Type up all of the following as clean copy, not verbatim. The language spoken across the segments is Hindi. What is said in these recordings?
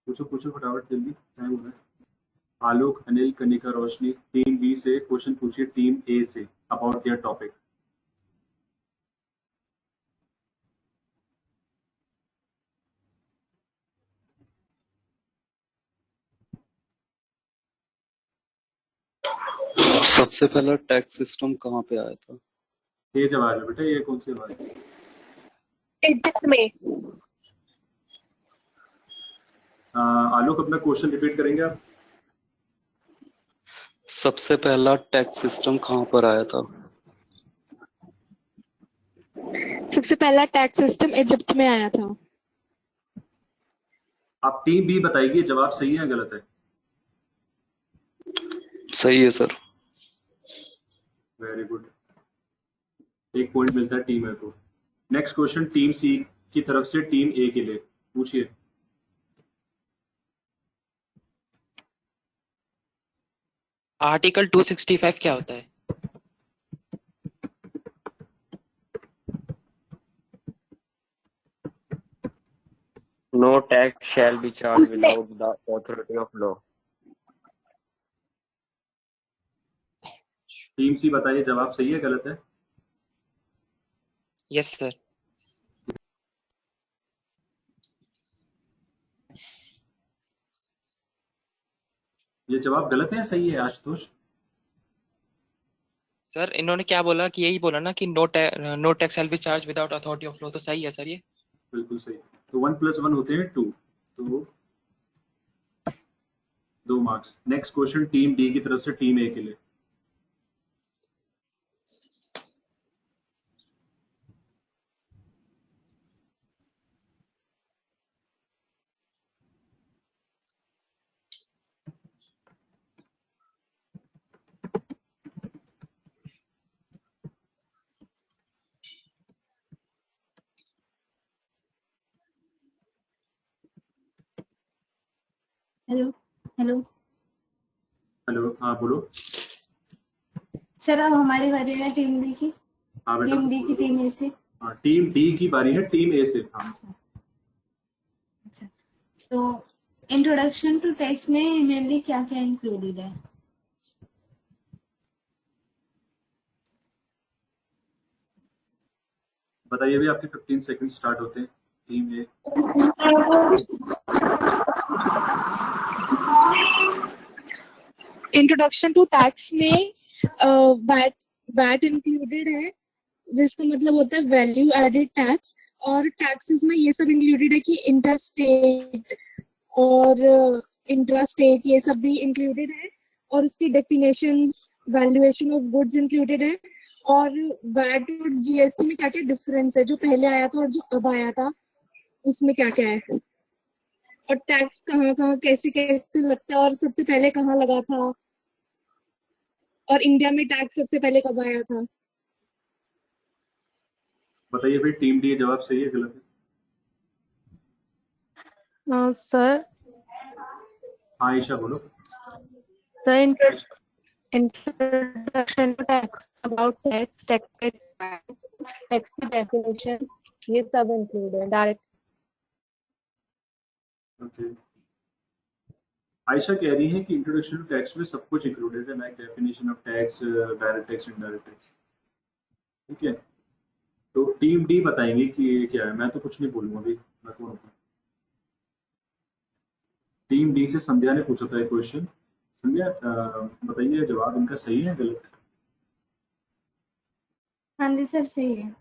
पूछो पूछो फटाफट, जल्दी टाइम हो रहा है। आलोक, अनिल, कनिका, रोशनी, टीम बी से क्वेश्चन पूछिए team A say about their topic. सबसे पहला टैक्स सिस्टम कहाँ पे आया था? ये जवाब है बेटा, ये कौन सी बात है? इजिप्ट में। आलोक, अपना क्वेश्चन रिपीट करेंगे आप? सबसे पहला टैक्स सिस्टम कहाँ पर आया था? सबसे पहला टैक्स सिस्टम इजिप्ट में आया था। आप टीम बी बताइए, जवाब सही है या गलत है? सही है सर। वेरी गुड, एक पॉइंट मिलता है टीम ए को। नेक्स्ट क्वेश्चन टीम सी की तरफ से टीम ए के लिए, पूछिए। आर्टिकल 265 क्या होता है? No tax shall be charged without the authority of law. Team C बताइए, जवाब सही है गलत है? Yes sir. ये जवाब गलत है या सही है आशुतोष? सर इन्होंने क्या बोला कि यही बोला ना कि no tax shall be charge without authority of law, तो सही है सर ये। बिल्कुल सही। तो 1 + 1 होते हैं 2, तो 2 marks. Next question team D की तरफ से टीम ए के लिए। हेलो हेलो हेलो, हाँ बोलो। सर, अब हमारी बारी है टीम डी की। हाँ बेटा, टीम डी की टीम ए से। हाँ टीम डी की बारी है टीम ए से। हाँ अच्छा, तो इंट्रोडक्शन टू टेक्स्ट में मेनली क्या क्या इंक्लूडेड है? बताइए भी, आपके 15 सेकंड स्टार्ट होते हैं। Team A. Introduction to tax में वैट इंक्लूडेड है, जिसका मतलब होता है वैल्यू एडेड टैक्स। और टैक्सेस में ये सब इंक्लूडेड है कि इंटरस्टेट और इंट्रास्टेट, ये सब भी इंक्लूडेड है। और उसकी definitions, valuation of goods included है। और वैट और जीएसटी में क्या क्या डिफरेंस है, जो पहले आया था और जो अब आया था उसमें क्या क्या है, और टैक्स कहाँ कहाँ कैसे कैसे लगता है और सबसे पहले कहाँ लगा था, और इंडिया में टैक्स सबसे पहले कब आया था। बताइए भाई, टीम डी जवाब सही है गलत है? सर हाँ आयशा बोलो। Sir introduction to tax, about tax, tax की डेफिनेशंस, ये सब इंक्लूड है। डायरेक्ट ओके, आयशा कह रही है कि इंट्रोडक्शन टू टैक्स में सब कुछ इंक्लूडेड है, like definition of tax, direct tax, indirect tax. ठीक है, तो टीम डी बताएंगे कि ये क्या है। मैं तो कुछ नहीं बोलूंगा अभी, मैं कौन हूँ? टीम डी से संध्या ने पूछा था एक क्वेश्चन। संध्या, बताइए जवाब इनका सही है गलत है? हाँ जी सर, सही है।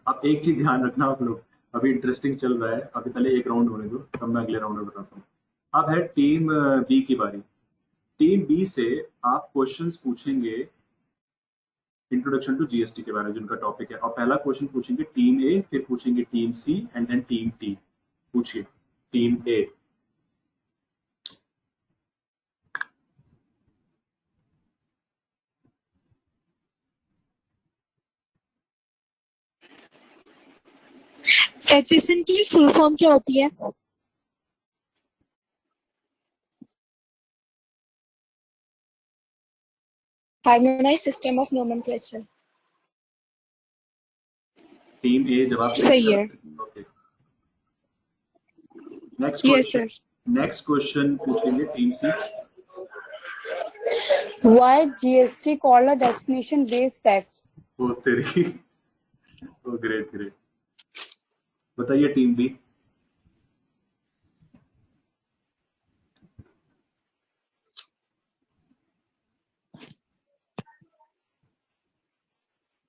अब एक चीज ध्यान रखना आप लोग, अभी इंटरेस्टिंग चल रहा है, अभी पहले एक राउंड होने दो, तब मैं अगले राउंड में बताता हूँ। अब है टीम बी की बारी। टीम बी से आप क्वेश्चंस पूछेंगे इंट्रोडक्शन टू जीएसटी के बारे में, जिनका टॉपिक है। और पहला क्वेश्चन पूछेंगे टीम ए, फिर पूछेंगे team C and then team T. पूछिए टीम ए। एचएसएन की फुल फॉर्म क्या होती है? Harmonise system of nomenclature. Team A जवाब सही है। Okay, next yes question. Sir. Next question पूछेंगे team C. Why GST called a destination based tax? ओ तेरी, ओ ग्रेट ग्रेट। बताइए टीम बी।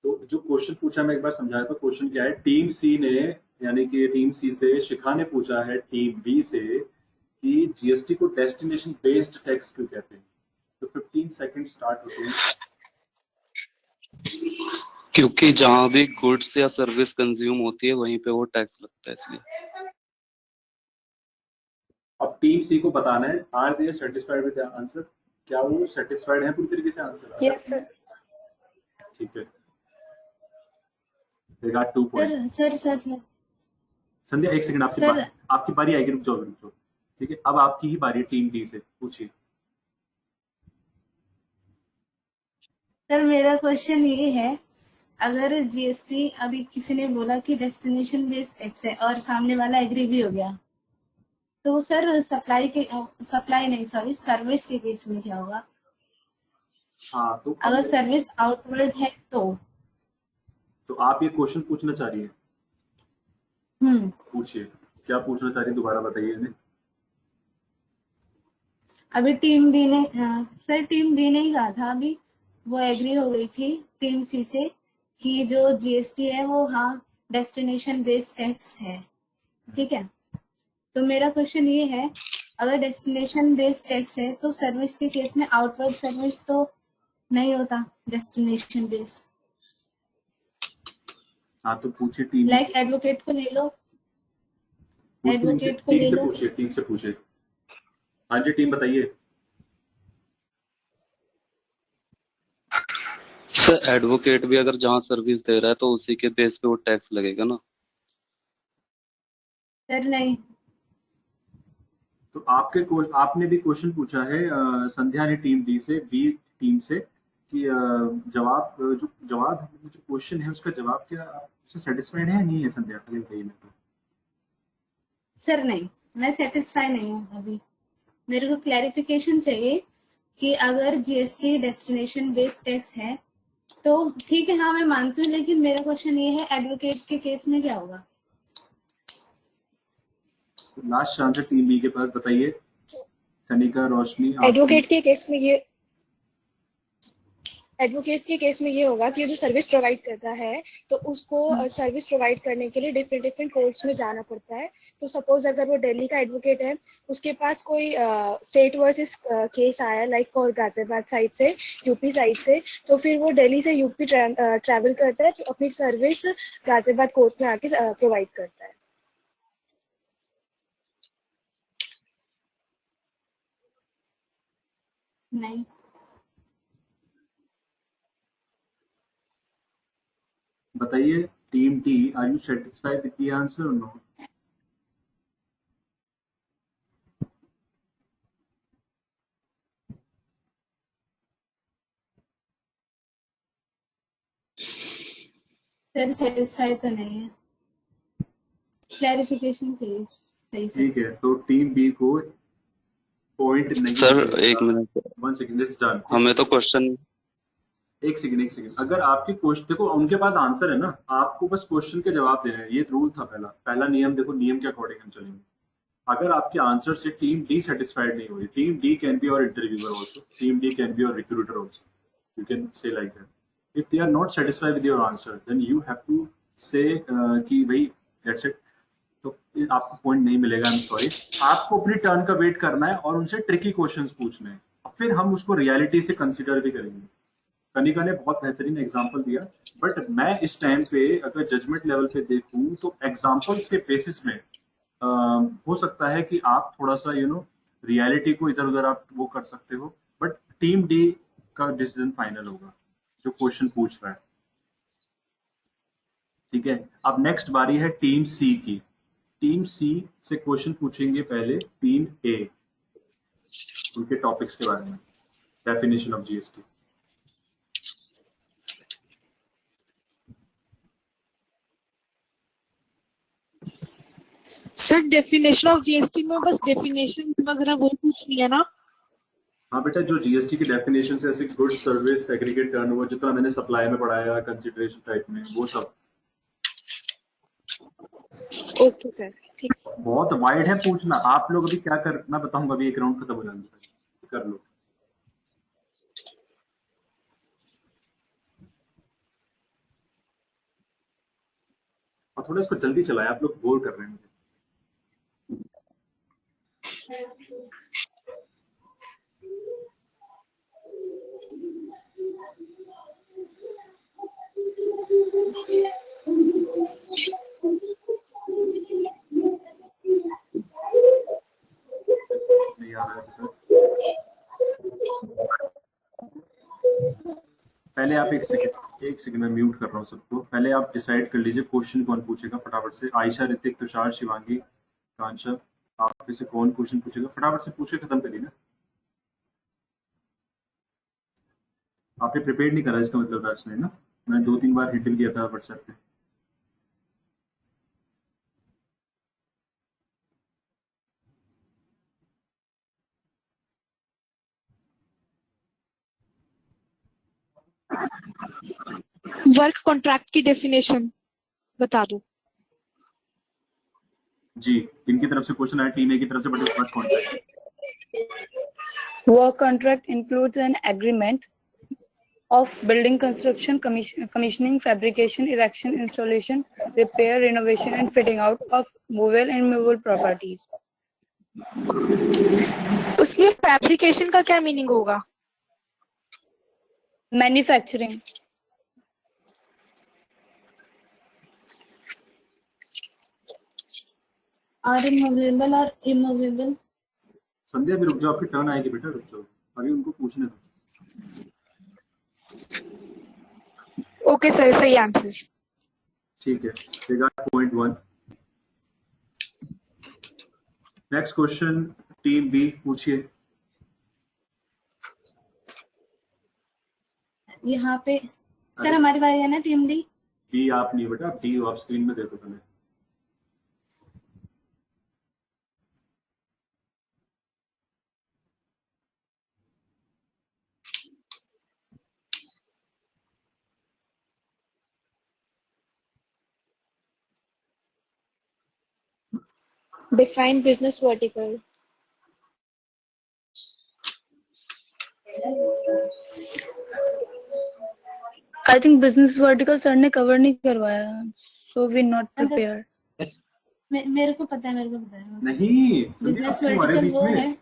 तो जो क्वेश्चन पूछा मैं एक बार समझाया, तो क्वेश्चन क्या है, टीम सी ने, यानी कि टीम सी से शिखा ने पूछा है टीम बी से कि जीएसटी को डेस्टिनेशन बेस्ड टैक्स क्यों कहते हैं। तो 15 सेकंड स्टार्ट होते हैं। क्योंकि जहां भी गुड्स या सर्विस कंज्यूम होती है वहीं पे वो टैक्स लगता है, इसलिए। अब टीम सी को बताना है are they satisfied with the answer, क्या वो सेटिस्फाइड है पूरी तरीके से आंसर। Yes, sir. ठीक है, they got 2 पॉइंट। सर संध्या एक सेकंड, सर आपकी बारी आएगी, रुक जाओ। ठीक है, अब आपकी ही बारी है टीम डी से, पूछिए। सर मेरा क्वेश्चन ये है, अगर जीएसटी अभी किसी ने बोला कि डेस्टिनेशन बेस्ड टैक्स है और सामने वाला एग्री भी हो गया, तो सर सर्विस के केस में क्या होगा? हाँ, तो अगर सर्विस आउटवर्ड है तो आप ये क्वेश्चन पूछना चाह रही हैं। पूछिए, क्या पूछना चाह रही है, दोबारा बताइए इन्हें। अभी टीम बी ने ही कहा था, अभी वो एग्री हो गई थी टीम सी से कि जो जीएसटी है वो हाँ डेस्टिनेशन बेस्ड टैक्स है, ठीक है। तो मेरा क्वेश्चन ये है, अगर डेस्टिनेशन बेस्ड टैक्स है तो सर्विस के केस में आउटवर्ड सर्विस तो नहीं होता डेस्टिनेशन बेस्ड। हाँ, तो पूछिए टीम। लाइक एडवोकेट को ले लो, टीम से पूछिए। हाँ जी टीम बताइए। सर एडवोकेट भी अगर जहाँ सर्विस दे रहा है तो उसी के बेस पे वो टैक्स लगेगा ना। सर नहीं। तो आपने भी क्वेश्चन पूछा है संध्या ने टीम डी से, बी टीम से, कि जो क्वेश्चन है उसका जवाब क्या उससे सेटिस्फाइड है नहीं है संध्या? पहले बताइए मेरे को। सर नहीं, मैं सेटिस्फाई नहीं हूँ अभी। मेरे को क्लैरिफिकेशन चाहिए कि अगर जीएसटी डेस्टिनेशन बेस्ड टैक्स है तो ठीक है, हाँ मैं मानती हूँ, लेकिन मेरा क्वेश्चन ये है एडवोकेट के केस में क्या होगा? लास्ट आंसर टीम बी के पास, बताइए कनिका, रोशनी। एडवोकेट के केस में ये होगा कि जो सर्विस प्रोवाइड करता है तो उसको सर्विस प्रोवाइड करने के लिए डिफरेंट कोर्ट्स में जाना पड़ता है। तो सपोज अगर वो दिल्ली का एडवोकेट है, उसके पास कोई स्टेट वर्सेस केस आया लाइक फॉर गाजियाबाद साइड से, यूपी साइड से, तो फिर वो दिल्ली से यूपी ट्रैवल करता है, तो अपनी सर्विस गाजियाबाद कोर्ट में आके प्रोवाइड करता है। नहीं। बताइए team D, are you satisfied with the answer और नो? सर सेटिस्फाई तो नहीं है, क्लैरिफिकेशन चाहिए सही से। ठीक है, तो टीम बी को पॉइंट नहीं सर मिलेगा। एक मिनट, 1 सेकंड, इट्स डन। हमें तो क्वेश्चन, एक सेकंड, अगर आपके क्वेश्चन, देखो उनके पास आंसर है ना, आपको बस क्वेश्चन के जवाब देने हैं। ये रूल था पहला नियम, देखो नियम के अकॉर्डिंग हम चलेंगे। अगर आपके आंसर से टीम डी सेटिस्फाइड नहीं हुई, team D can be your interviewer also, team D can be your recruiter also, you can say like that. If they are not satisfied with your answer then you have to say कि भाई दैट्स इट, तो आपको पॉइंट नहीं मिलेगा। आई एम सॉरी, आपको अपनी टर्न का वेट करना है और उनसे ट्रिकी क्वेश्चंस पूछने हैं, फिर हम उसको रियलिटी से कंसिडर भी करेंगे। कनिका ने बहुत बेहतरीन एग्जाम्पल दिया, बट मैं इस टाइम पे अगर जजमेंट लेवल पे देखूं तो एग्जाम्पल्स के बेसिस में हो सकता है कि आप थोड़ा सा रियलिटी को इधर उधर आप वो कर सकते हो, बट टीम डी का डिसीजन फाइनल होगा जो क्वेश्चन पूछ रहा है। ठीक है, अब नेक्स्ट बारी है टीम सी की। टीम सी से क्वेश्चन पूछेंगे पहले टीम ए, उनके टॉपिक्स के बारे में, definition of GST. Sir definition of GST में बस डेफिनेशन वगैरह वो पूछनी है ना? हाँ बेटा, जो जीएसटी की डेफिनेशन है, ऐसे गुड सर्विस एग्रीगेट टर्नओवर, जितना मैंने सप्लाई में पढ़ाया कंसिडरेशन टाइप में, वो सब। ओके सर, ठीक। बहुत वाइड है पूछना। आप लोग अभी क्या कर, मैं बताऊंगा अभी एक राउंड खत्म हो जाने तक, कर लो। और थोड़ा इसको जल्दी चलाए, आप लोग बोर कर रहे हैं मुझे। नहीं आ रहा है। पहले आप एक सेकंड में म्यूट कर रहा हूँ सबको। पहले आप डिसाइड कर लीजिए क्वेश्चन कौन पूछेगा फटाफट से। आयशा, ऋतिक, तुषार, शिवांगी, कांशा, आप से कौन क्वेश्चन पूछेगा? फटाफट से पूछे, खत्म करिए ना। आपने प्रिपेयर नहीं करा, इसका मतलब आज नहीं ना। मैंने 2-3 बार हिट किया था व्हाट्सएप पे। वर्क कॉन्ट्रैक्ट की डेफिनेशन बता दो। जी, इनकी तरफ से क्वेश्चन आया, टीम ए की तरफ से, बट इस work contract. Work contract includes an agreement of building construction, commissioning, fabrication, erection, installation, repair, renovation, and fitting out of movable and immovable properties. उसमें फैब्रिकेशन का क्या मीनिंग होगा? Manufacturing. और movable और immovable. संध्या, अभी रुक जाओ, आपकी टर्न आएगी बेटा, रुक जाओ, अभी उनको पूछने दो। ओके सर, सही आंसर। ठीक है, they got point 1. Next question, team B, पूछिए। यहाँ पे सर हमारी बारी है ना, टीम डी। डी आप नहीं बेटा, डी आप स्क्रीन में देखो पहले। Define business vertical. I think business vertical sir ने cover नहीं करवाया, so we not prepared. Yes. मेरे को पता है, नहीं, बिजनेस संध्या, आप क्यों आ रहे वर्टिकल बीच वो में? है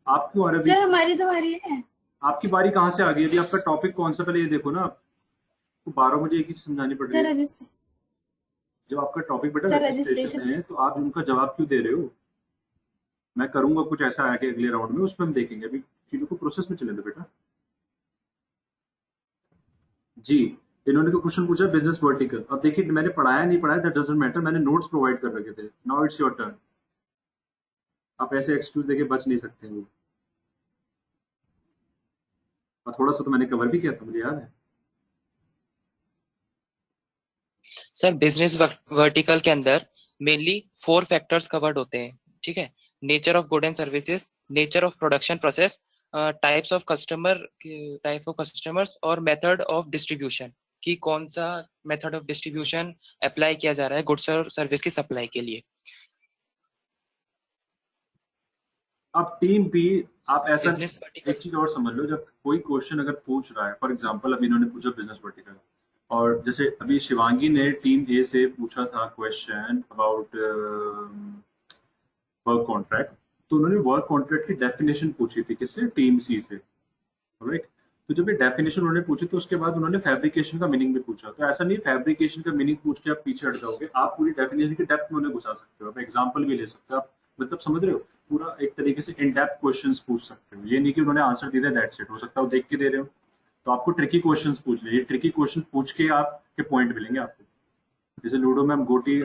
आप क्यों आ रहे सर, बीच? हमारी तो बारी है। आपकी बारी कहाँ से आ गई? अभी आपका टॉपिक कौन सा, पहले ये देखो ना। आपको 12 बजे एक ही चीज समझानी पड़ रही है। जब आपका टॉपिक बेटा सर, रजिस्ट्रेशन है, तो आप उनका जवाब क्यों दे रहे हो? मैं करूंगा कुछ ऐसा आके अगले राउंड में, उसमें हम देखेंगे। अभी चीजों को प्रोसेस में चले दो बेटा। जी, इन्होंने तो क्वेश्चन पूछा बिजनेस वर्टिकल। अब देखिए, मैंने पढ़ाया नहीं पढ़ाया दैट डजंट मैटर, मैंने नोट्स प्रोवाइड कर रखे थे। Now it's your turn. आप ऐसे एक्सक्यूज देके बच नहीं सकते हैं। और थोड़ा सा तो मैंने कवर भी किया था, मुझे याद है। सर बिजनेस वर्टिकल के अंदर मेनली 4 फैक्टर्स कवर्ड होते हैं, ठीक है। Nature of good and services, nature of production process, types of customers और मेथड ऑफ डिस्ट्रीब्यूशन, कि कौन सा मेथड ऑफ डिस्ट्रीब्यूशन अप्लाई किया जा रहा है गुड्स और सर्विस की सप्लाई के लिए। अब टीम बी, आप ऐसा बिजनेस वर्टिकल, एक चीज और समझ लो, जब कोई क्वेश्चन अगर पूछ रहा है, फॉर एग्जांपल अभी इन्होंने पूछा बिजनेस वर्टिकल, और जैसे अभी शिवांगी ने टीम ए से पूछा था क्वेश्चन अबाउट वर्क कॉन्ट्रैक्ट, तो उन्होंने वर्क कॉन्ट्रैक्ट की डेफिनेशन पूछी थी, किससे? टीम सी से, राइट। तो जब ये डेफिनेशन उन्होंने पूछी, तो उसके बाद उन्होंने फैब्रिकेशन का मीनिंग भी पूछा। तो ऐसा नहीं फैब्रिकेशन का मीनिंग पूछ के आप पीछे हट जाओगे, आप पूरी डेफिनेशन की डेप्थ में उन्हें घुसा सकते हो। आप एग्जाम्पल भी ले सकते हो, आप मतलब समझ रहे हो, पूरा एक तरीके से इन डेप्थ क्वेश्चंस पूछ सकते हो। ये नहीं कि उन्होंने आंसर दे दिया दैट्स इट, हो सकता है देख के दे रहे हो, तो आपको ट्रिकी क्वेश्चंस पूछ लीजिए। ट्रिकी क्वेश्चन पूछ के आपके पॉइंट मिलेंगे आपको। जैसे लूडो में हम गोटी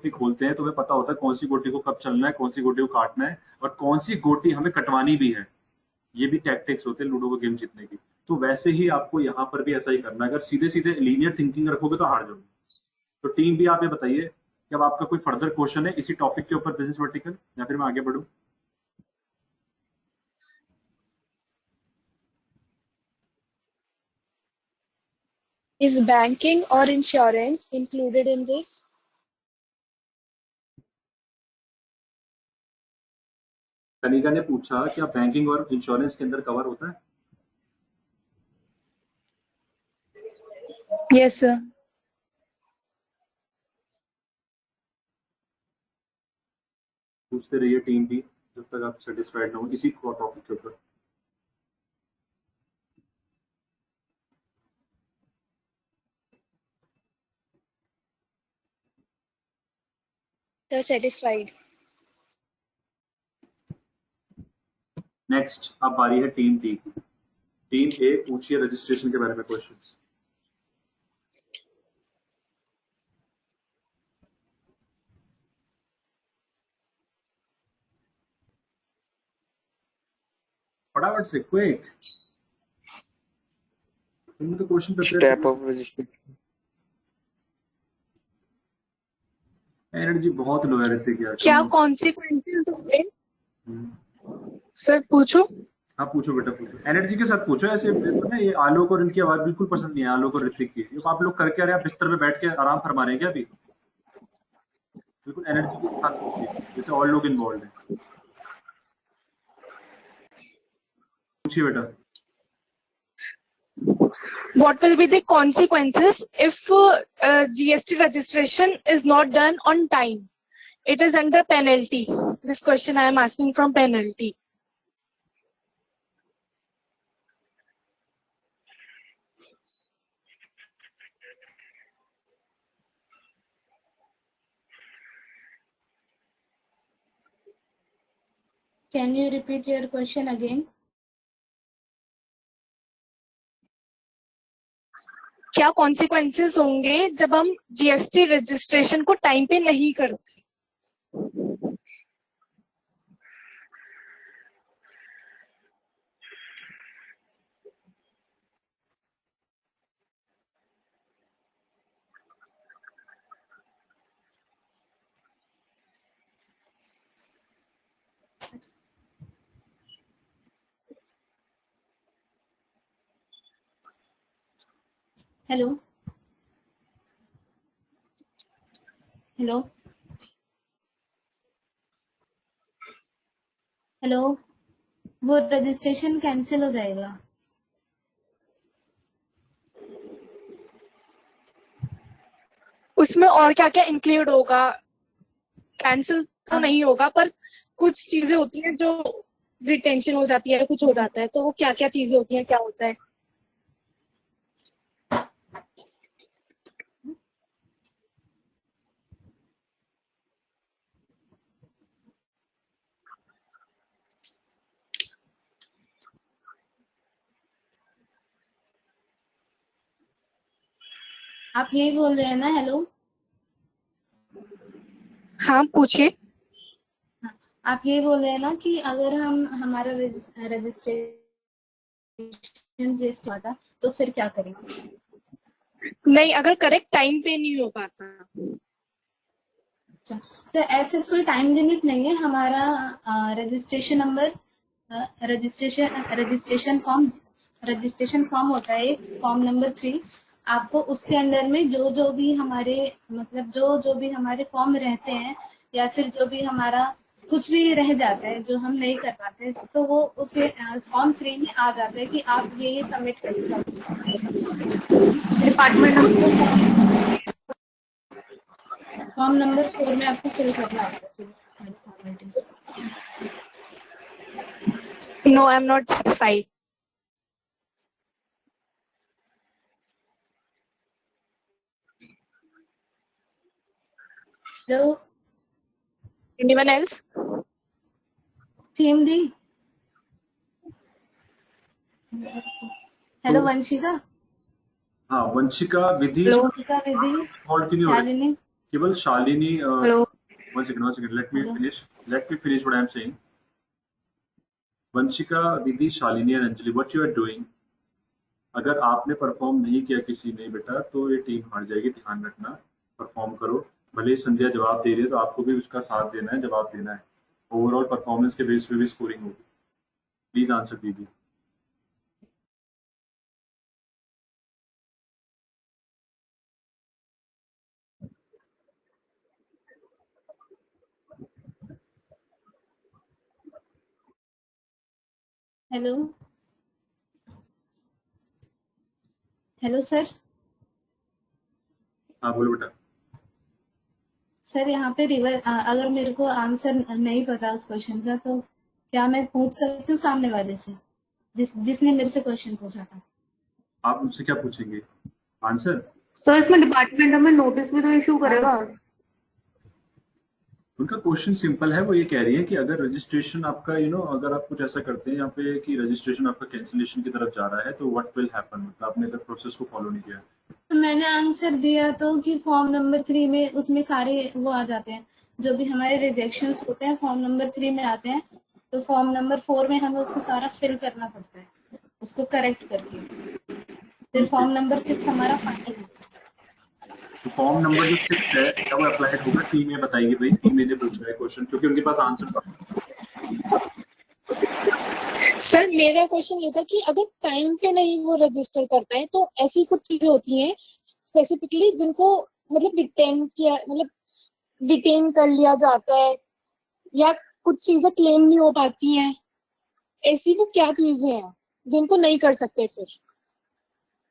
की खोलते हैं, तो हमें पता होता है कौन सी गोटी को कब चलना है, कौन सी गोटी को काटना है, और कौन सी गोटी हमें कटवानी भी है। ये भी टैक्टिक्स होते हैं लूडो को गेम जीतने की। तो वैसे ही आपको यहाँ पर भी ऐसा ही करना है। अगर सीधे सीधे लीनियर थिंकिंग रखोगे तो हार जाओगे। तो टीम भी आप ये बताइए, क्या अब आपका कोई फर्दर क्वेश्चन है इसी टॉपिक के ऊपर बिजनेस वर्टिकल, या फिर मैं आगे बढ़ूं? Is banking or insurance included in this? Kanika ने पूछा क्या बैंकिंग और इंश्योरेंस के अंदर कवर होता है? Yes, sir. पूछते रहिए टीम भी, जब तक आप सेटिस्फाइड ना हो इसी टॉपिक के ऊपर। They're satisfied. नेक्स्ट अब बारी है टीम टी की। टीम ए पूछिए रजिस्ट्रेशन के बारे में क्वेश्चंस। फटाफट से क्विक, तुमने तो question prepare Step of registration. Energy बहुत लो है ऋतिक यार। क्या consequences होंगे? सर पूछो। हाँ पूछो बेटा पूछो, एनर्जी के साथ पूछो। ऐसे ना ये आलोक और इनकी आवाज बिल्कुल पसंद नहीं है, आलोक और ऋतिक की। ये आप लोग करके आ रहे हैं, बिस्तर पे बैठ के आराम फरमा रहे हैं क्या अभी? बिल्कुल एनर्जी के साथ पूछिए, जैसे और लोग इन्वॉल्व हैं। पूछिए बेटा। What will be the consequences if GST registration is not done on time? It is under penalty. This question I am asking from penalty. Can you repeat your question again? क्या consequences होंगे जब हम GST registration को टाइम पे नहीं करते? Hello. Hello. हेलो, वो रजिस्ट्रेशन कैंसिल हो जाएगा। उसमें और क्या क्या इंक्लूड होगा? कैंसिल तो नहीं होगा, पर कुछ चीजें होती हैं जो रिटेंशन हो जाती है, कुछ हो जाता है, तो वो क्या क्या चीजें होती हैं, क्या होता है? आप यही बोल रहे हैं ना? हेलो, हाँ पूछिए। आप यही बोल रहे हैं ना कि अगर हम हमारा रजिस्ट्रेशन रेस्ट हुआ था तो फिर क्या करेंगे? नहीं, अगर करेक्ट टाइम पे नहीं हो पाता। अच्छा, तो ऐसे कोई टाइम लिमिट नहीं है। हमारा रजिस्ट्रेशन नंबर, रजिस्ट्रेशन फॉर्म होता है, फॉर्म नंबर 3। आपको उसके अंडर में जो भी हमारे मतलब जो भी हमारे फॉर्म रहते हैं, या फिर जो भी हमारा कुछ भी रह जाता है जो हम नहीं कर पाते, तो वो उसके फॉर्म 3 में आ जाता है कि आप ये सबमिट करिए। डिपार्टमेंट फॉर्म नंबर 4 में आपको फिल करना होता है सारी formalities. No, I am not satisfied. Hello, anyone else? Team D. Hello Vanshika. हाँ वंशिका, विधि, वंशिका, विधि, कंटिन्यू। शालिनी, केवल Shalini. Hello, one second, let me finish what I am saying. Vanshika, Vidhi, Shalini और Anjali, what you are doing, अगर आपने परफॉर्म नहीं किया किसी ने बेटा, तो ये टीम हार जाएगी, ध्यान रखना। परफॉर्म करो, भले ही संध्या जवाब दे रही है तो आपको भी उसका साथ देना है, जवाब देना है। ओवरऑल परफॉर्मेंस के बेस पे भी स्कोरिंग होगी। प्लीज आंसर दीजिए। Hello hello sir. हाँ बोलो बेटा। सर यहाँ पे अगर मेरे को आंसर नहीं पता उस क्वेश्चन का तो क्या मैं पूछ सकती हूँ सामने वाले से, जिसने मेरे से क्वेश्चन पूछा था? आप मुझसे क्या पूछेंगे? आंसर? सर इसमें डिपार्टमेंट हमें नोटिस भी तो इशू करेगा। उनका क्वेश्चन सिंपल है, वो ये कह रही है कि अगर रजिस्ट्रेशन आपका अगर आप कुछ ऐसा करते हैं यहाँ पे कि रजिस्ट्रेशन आपका कैंसिलेशन की तरफ जा रहा है तो व्हाट विल हैपन, मतलब आपने अगर प्रोसेस को फॉलो नहीं किया। तो मैंने आंसर दिया तो कि फॉर्म नंबर 3 में उसमें सारे वो आ जाते हैं, जो भी हमारे रिजेक्शंस होते हैं फॉर्म नंबर 3 में आते हैं, तो फॉर्म नंबर 4 में हमें उसको सारा फिल करना पड़ता है, उसको करेक्ट करके। फिर फॉर्म नंबर 6 हमारा फाइनल है। तो फॉर्म नंबर जो 6 है क्या वो अप्लाइड होगा? टीम ये बताएगी भाई, टीम ने पूछा है क्वेश्चन क्योंकि उनके पास आंसर था। सर मेरा क्वेश्चन ये था कि अगर टाइम पे नहीं वो रजिस्टर कर पाए तो ऐसी कुछ चीजें होती हैं स्पेसिफिकली जिनको मतलब डिटेन कर लिया जाता है या कुछ चीजें क्लेम नहीं हो पाती हैं, ऐसी वो क्या चीजें हैं जिनको नहीं कर सकते? फिर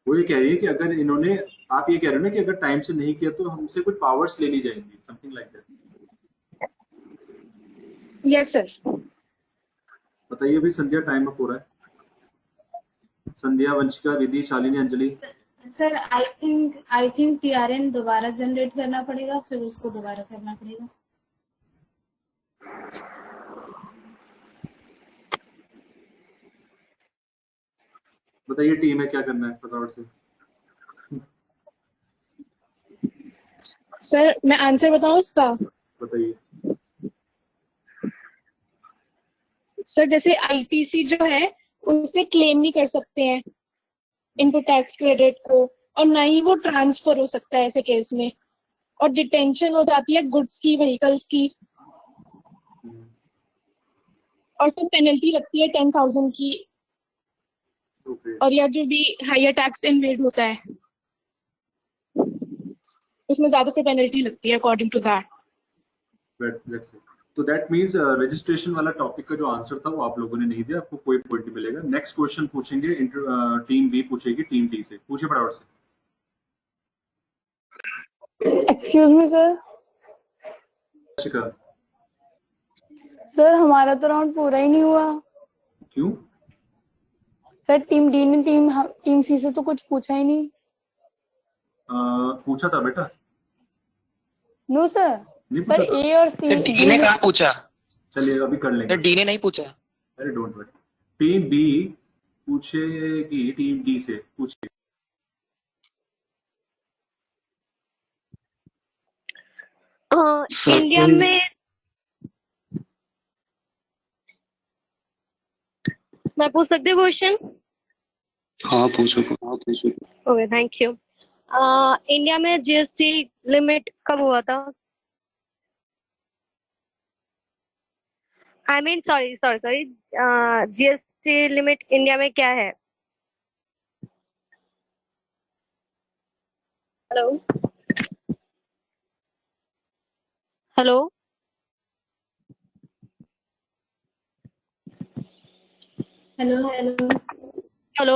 वो ये कह रही है कि अगर इन्होंने, आप ये कह रहे हो ना कि अगर टाइम से नहीं किया तो हमसे कुछ पावर्स ले ली जाएंगी, something like that. Yes sir. बताइए भाई। संध्या, टाइम अप हो रहा है। Sandhya, Vanshika, Riddhi, Shalini, Anjali. Sir I think TRN दोबारा जनरेट करना पड़ेगा, फिर उसको दोबारा करना पड़ेगा। बताइए टीम है क्या करना है फटाफट से। सर मैं आंसर बताऊं इसका? बताइए। सर जैसे आईटीसी जो है उससे क्लेम नहीं कर सकते हैं इनपुट टैक्स क्रेडिट को, और ना ही वो ट्रांसफर हो सकता है ऐसे केस में, और डिटेंशन हो जाती है गुड्स की, व्हीकल्स की, और सब पेनल्टी लगती है 10,000 की, ओके। और या जो भी हायर टैक्स इन्वेड होता है उसमें ज्यादा फिर पेनल्टी लगती है अकॉर्डिंग टू दैट। तो दैट मीन्स रजिस्ट्रेशन वाला टॉपिक का जो आंसर था वो आप लोगों ने नहीं दिया, आपको कोई पॉइंट नहीं मिलेगा। नेक्स्ट क्वेश्चन पूछेंगे टीम बी पूछेगी टीम डी से। पूछिए फटाफट से। Excuse me sir. Shikha. Sir हमारा तो राउंड पूरा ही नहीं हुआ। क्यों? सर टीम डी ने टीम सी से तो कुछ पूछा ही नहीं। पूछा था बेटा। No sir. नहीं सर पूछा था। ए और सी डी ने कहा पूछा? चलिए अभी कर लेंगे। डी ने नहीं पूछा। अरे डोंट वरी। टीम बी पूछेगी टीम डी से। पूछिए। इंडिया में मैं पूछ सकती हूँ क्वेश्चन? हाँ पूछो। Okay thank you. इंडिया में जीएसटी लिमिट कब हुआ था? I mean sorry GST limit India में क्या है? Hello hello hello hello hello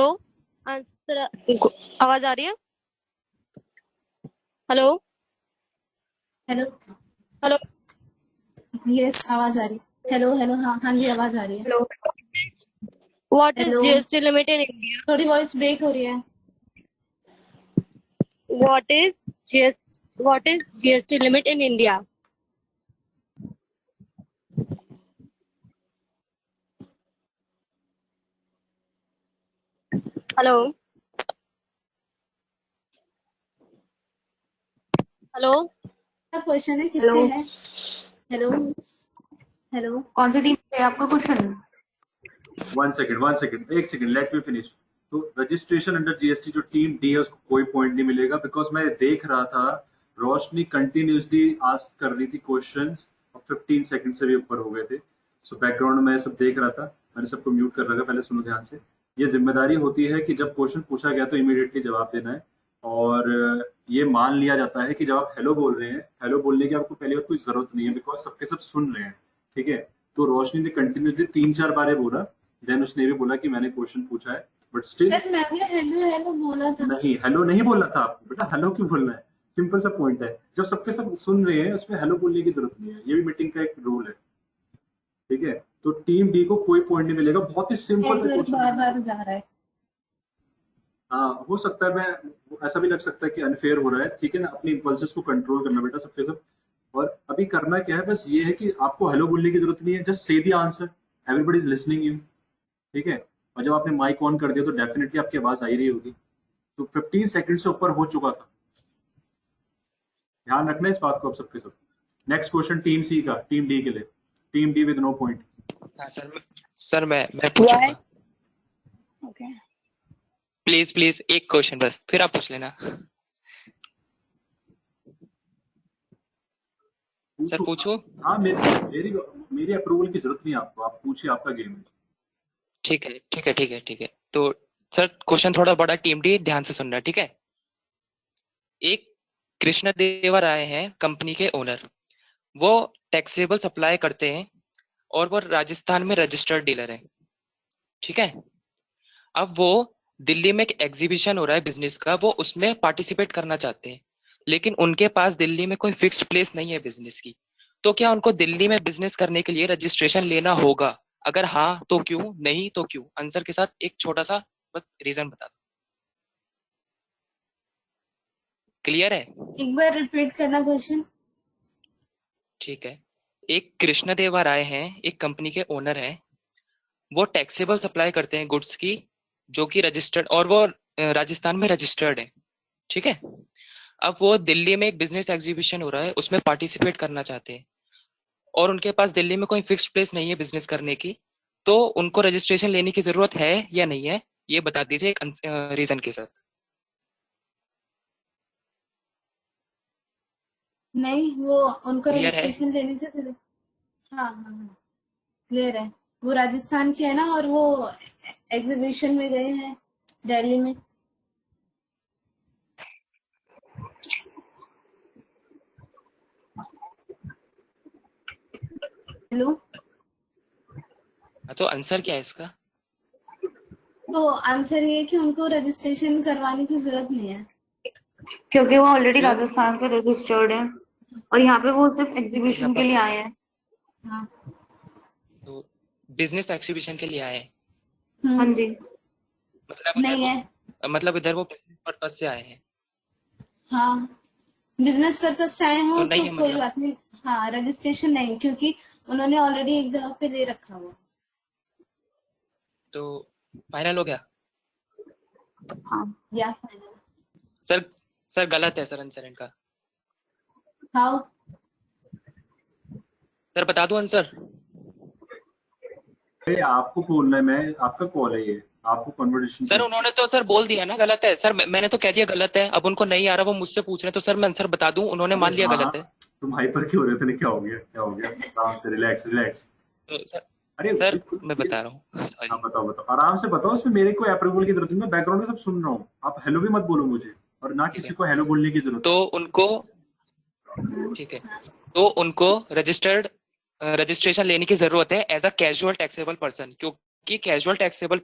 answer आवाज आ रही है? Hello hello. हेलो यस आवाज आ रही है। Hello hello. हाँ हाँ जी आवाज आ रही है। Hello what is hello. GST limit in India? थोड़ी वॉइस ब्रेक हो रही है। What is GST limit in India? Hello hello क्या क्वेश्चन है, किससे है? Hello hello. कौन सी टीम से आपका क्वेश्चन? वन सेकंड, एक सेकंड, लेट मी फिनिश। तो रजिस्ट्रेशन अंडर जीएसटी जो टीम डी है उसको कोई पॉइंट नहीं मिलेगा, बिकॉज मैं देख रहा था रोशनी कंटिन्यूसली आस्क कर रही थी क्वेश्चंस और 15 सेकंड से भी ऊपर हो गए थे। सो बैकग्राउंड में सब देख रहा था, मैंने सबको म्यूट कर रखा। पहले सुनो ध्यान से। ये जिम्मेदारी होती है कि जब क्वेश्चन पूछा गया तो इमीडिएटली जवाब देना है, और ये मान लिया जाता है कि जब आप हेलो बोल रहे हैं, हेलो बोलने की आपको पहली बार कोई जरूरत नहीं है, बिकॉज सबके सब सुन रहे हैं, ठीक है। तो रोशनी ने कंटिन्यूसली 3-4 बार बोला, देन उसने भी बोला कि मैंने क्वेश्चन पूछा है, बट स्टिल सर मैंने हेलो हेलो बोला था। नहीं, हेलो नहीं बोला था आपको बेटा, हेलो क्यों बोलना है, सिंपल सा पॉइंट है। जब सबके सब सुन रहे हैं उसमें हेलो बोलने की जरूरत नहीं है, ये भी मीटिंग का एक रूल है, ठीक है। तो टीम बी को कोई पॉइंट नहीं मिलेगा, बहुत ही सिंपल नेटवर्क बार बार जा रहा है। हाँ, हो सकता है, मैं ऐसा भी लग सकता है कि अनफेयर हो रहा है, ठीक है ना। अपनी इम्पल्सेस को कंट्रोल करना बेटा सबके सब। और अभी करना क्या है, बस ये है कि आपको हेलो बोलने की जरूरत नहीं है, just say the answer, everybody is listening you, ठीक है। और जब आपने माइक ऑन कर दिया तो डेफिनेटली आपकी आवाज आ ही रही होगी। तो 15 सेकंड से ऊपर हो चुका था, ध्यान रखना इस बात को आप सबके सब। नेक्स्ट क्वेश्चन टीम सी का, टीम डी के लिए, team D with no point. हाँ सर मैं पूछूंगा। Okay. प्लीज एक क्वेश्चन बस, फिर आप पूछ लेना। सर पूछो। हाँ, मेरी अप्रूवल की जरूरत नहीं है आपको, आप पूछिए, आपका गेम है। ठीक है। तो सर क्वेश्चन थोड़ा बड़ा, टीम डी ध्यान से सुनना, ठीक है। एक कृष्ण देवर आए हैं, कंपनी के ओनर, वो टैक्सेबल सप्लाई करते हैं और वो राजस्थान में रजिस्टर्ड डीलर है, ठीक है। अब वो दिल्ली में एक एग्जीबिशन हो रहा है बिजनेस का, वो उसमें पार्टिसिपेट करना चाहते हैं, लेकिन उनके पास दिल्ली में कोई फिक्स्ड प्लेस नहीं है बिजनेस की। तो क्या उनको दिल्ली में बिजनेस करने के लिए रजिस्ट्रेशन लेना होगा? अगर हाँ तो क्यों, नहीं तो क्यों? आंसर के साथ एक छोटा सा बस रीजन बता दो। क्लियर है? एक बार रिपीट करना क्वेश्चन। ठीक है। एक कृष्ण देवर आए हैं, एक कंपनी के ओनर हैं, वो टैक्सेबल सप्लाई करते हैं गुड्स की, जो कि रजिस्टर्ड, और वो राजस्थान में रजिस्टर्ड है, ठीक है। अब वो दिल्ली में एक बिजनेस एग्जीबिशन हो रहा है, उसमें पार्टिसिपेट करना चाहते हैं, और उनके पास दिल्ली में कोई फिक्स्ड प्लेस नहीं है बिजनेस करने की। तो उनको रजिस्ट्रेशन लेने की जरूरत है या नहीं है, ये बता दीजिए एक रीजन के साथ। नहीं, वो उनको Clear है? रजिस्ट्रेशन लेने की जरूरत। हाँ, क्लियर है। वो राजस्थान के है ना, और वो एग्जीबिशन में गए हैं दिल्ली में। हेलो, तो आंसर क्या है इसका? तो आंसर ये है कि उनको रजिस्ट्रेशन करवाने की जरूरत नहीं है, क्योंकि वो ऑलरेडी क्यों? राजस्थान से रजिस्टर्ड है और यहाँ पे वो सिर्फ एग्जीबिशन के लिए आए हैं। हाँ। तो बिजनेस एग्जीबिशन के लिए आए हैं, हाँ जी। नहीं है। मतलब इधर वो बिजनेस पर्पस से आए हैं। हाँ, बिजनेस पर्पज से आए हो तो तो नहीं है कोई मतलब? बात नहीं। हाँ, रजिस्ट्रेशन नहीं, क्योंकि उन्होंने ऑलरेडी एक जगह पे ले रखा हुआ। तो फाइनल हो गया? हाँ, या फाइनल। सर गलत है सर आंसर इनका। हाउ? सर बता दो आंसर। अरे आपको बोलना है, मैं आपका कॉल है ये, आपको कन्वर्सेशन। सर उन्होंने तो सर बोल दिया ना गलत है। सर मैंने तो कह दिया गलत है, अब उनको नहीं आ रहा, वो मुझसे पूछ रहे हैं, तो सर मैं आंसर बता दूं, उन्होंने मान लिया गलत है। तुम हाइपर क्यों हो रहे थे? क्या हो गया? आराम से, रिलैक्स। तो सर अरे सर मैं बता रहा हूँ, सॉरी। हाँ, बताओ, आराम से बताओ, इसमें मेरे को अप्रूवल की जरूरत नहीं, मैं बैकग्राउंड में सब सुन रहा हूँ। आप हेलो भी मत बोलो मुझे, और ना किसी को हेलो बोलने की जरूरत। तो उनको, ठीक है, तो उनको रजिस्ट्रेशन लेने की जरूरत है as a casual taxable person, क्योंकि कैजुअल टैक्सेबल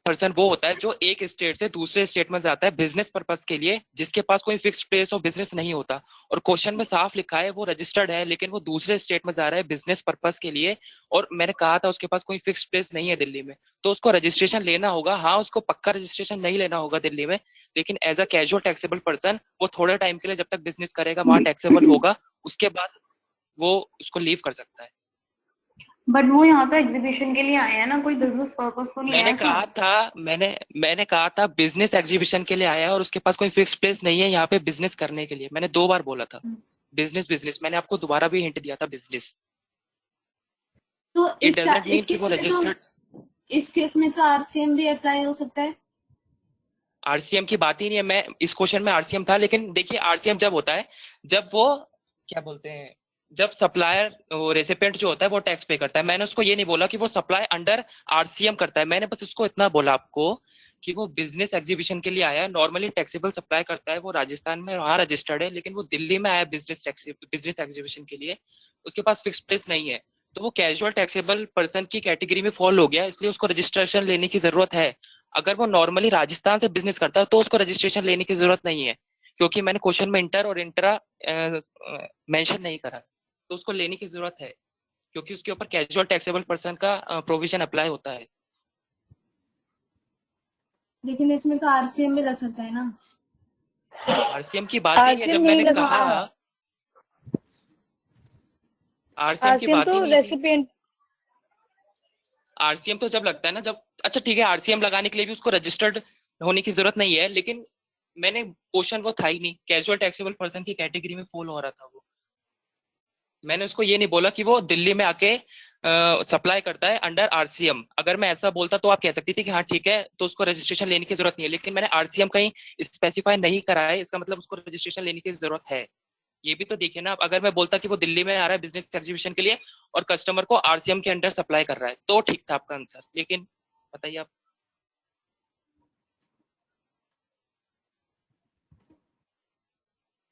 पर्सन वो होता है जो एक स्टेट से दूसरे स्टेट में जाता है बिजनेस पर्पस के लिए, जिसके पास कोई फिक्स्ड प्लेस ऑफ बिजनेस नहीं होता। और क्वेश्चन में साफ लिखा है वो रजिस्टर्ड है, लेकिन वो दूसरे स्टेट में जा रहा है बिजनेस पर्पस के लिए, और मैंने कहा था उसके पास कोई फिक्स्ड प्लेस नहीं है दिल्ली में, तो उसको रजिस्ट्रेशन लेना होगा। हाँ, उसको पक्का रजिस्ट्रेशन नहीं लेना होगा दिल्ली में, लेकिन as a casual taxable person वो थोड़े टाइम के लिए, जब तक बिजनेस करेगा वहां टैक्सेबल होगा, उसके बाद वो उसको लीव कर सकता है। बट वो यहाँ पे एग्जीबिशन के लिए आए हैं ना, कोई बिजनेस पर्पस तो नहीं है ऐसा? मैंने कहा था बिजनेस एग्जीबिशन के लिए आया है और उसके पास कोई फिक्स प्लेस नहीं है यहाँ पे बिजनेस करने के लिए। मैंने 2 बार बोला था बिजनेस, मैंने आपको दोबारा भी हिंट दिया था बिजनेस। तो इट डजंट मीन कि वो रजिस्टर्ड। इस केस में तो आरसीएम भी अप्लाई हो सकता है। आरसीएम की बात ही नहीं है। मैं इस क्वेश्चन में आरसीएम था, लेकिन देखिए आरसीएम जब होता है जब वो क्या बोलते हैं, जब सप्लायर वो रेसिपिएंट जो होता है वो टैक्स पे करता है। मैंने उसको ये नहीं बोला कि वो सप्लाई अंडर आरसीएम करता है, मैंने बस उसको इतना बोला आपको कि वो बिजनेस एग्जीबिशन के लिए आया है, नॉर्मली टैक्सेबल सप्लाई करता है, वो राजस्थान में वहां रजिस्टर्ड है, लेकिन वो दिल्ली में आया बिजनेस एग्जीबिशन के लिए, उसके पास फिक्स प्लेस नहीं है, तो वो कैजुअल टैक्सेबल पर्सन की कैटेगरी में फॉल हो गया, इसलिए उसको रजिस्ट्रेशन लेने की जरूरत है। अगर वो नॉर्मली राजस्थान से बिजनेस करता है तो उसको रजिस्ट्रेशन लेने की जरूरत नहीं है, क्योंकि मैंने क्वेश्चन में इंटर और इंट्रा मेंशन नहीं करा, तो उसको लेने की जरूरत है क्योंकि उसके ऊपर कैजुअल टैक्सेबल पर्सन का प्रोविजन अप्लाई होता है। लेकिन इसमें तो आरसीएम में लग सकता है ना। आरसीएम की बात ही है, जब मैंने कहा आरसीएम की बात ही नहीं है। रेसिपिएंट आरसीएम तो जब लगता है ना, जब अच्छा ठीक है आरसीएम लगाने के लिए भी उसको रजिस्टर्ड होने की जरूरत नहीं है, लेकिन मैंने क्वेश्चन वो था ही नहीं, कैजुअल टैक्सेबल पर्सन की कैटेगरी में फॉल हो रहा था वो। मैंने उसको ये नहीं बोला कि वो दिल्ली में आके सप्लाई करता है अंडर आरसीएम। अगर मैं ऐसा बोलता तो आप कह सकती थी कि हाँ ठीक है तो उसको रजिस्ट्रेशन लेने की जरूरत नहीं है, लेकिन मैंने आरसीएम कहीं स्पेसिफाई नहीं करा है, इसका मतलब उसको रजिस्ट्रेशन लेने की जरूरत है। ये भी तो देखिए ना, अगर मैं बोलता कि वो दिल्ली में आ रहा है बिजनेस एग्जीबिशन के लिए और कस्टमर को आरसीएम के अंडर सप्लाई कर रहा है तो ठीक था आपका आंसर, लेकिन बताइए आप।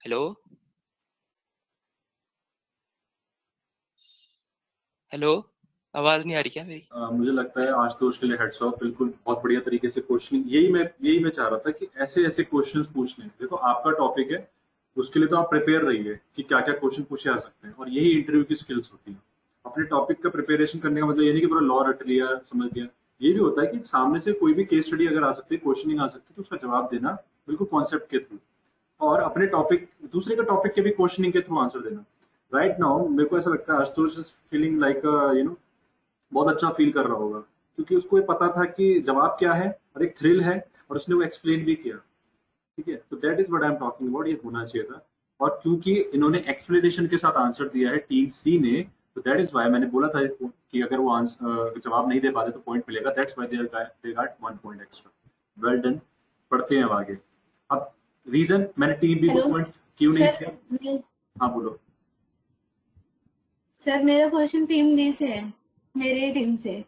हेलो हेलो, आवाज नहीं आ रही क्या मेरी? मुझे लगता है आशुतोष के लिए हेड्स ऑफ, बिल्कुल बहुत बढ़िया तरीके से क्वेश्चन, यही मैं चाह रहा था कि ऐसे ऐसे क्वेश्चंस पूछने। देखो आपका टॉपिक है, उसके लिए तो आप प्रिपेयर रहिए कि क्या क्या क्वेश्चन पूछे जा सकते हैं, और यही इंटरव्यू की स्किल्स होती है। अपने टॉपिक का प्रिपरेशन करने का मतलब ये नहीं कि पूरा लॉ रट लिया समझ लिया। ये भी होता है कि सामने से कोई भी केस स्टडी अगर आ सकती है, क्वेश्चनिंग आ सकती है, तो उसका जवाब देना बिल्कुल कॉन्सेप्ट के थ्रू, और अपने टॉपिक दूसरे के टॉपिक के भी क्वेश्चनिंग के थ्रू आंसर देना। राइट नाउ मेरे को ऐसा लगता है आशुतोष इज फीलिंग लाइक बहुत अच्छा फील कर रहा होगा, क्योंकि उसको ये पता था कि जवाब क्या है और एक थ्रिल है, और उसने वो एक्सप्लेन भी किया। ठीक है, तो that is what I am talking about, ये होना चाहिए था। और क्योंकि इन्होंने एक्सप्लेनेशन के साथ आंसर दिया है टीम सी ने, तो दैट इज वाई मैंने बोला था कि अगर वो आंसर जवाब नहीं दे पाते तो पॉइंट मिलेगा, that's why they got 1 point extra. Well done. पढ़ते हैं अब आगे। अब रीजन मैंने टीम बी को पॉइंट क्यों नहीं किया, हाँ बोलो। सर मेरा क्वेश्चन टीम डी से है, मेरे टीम से।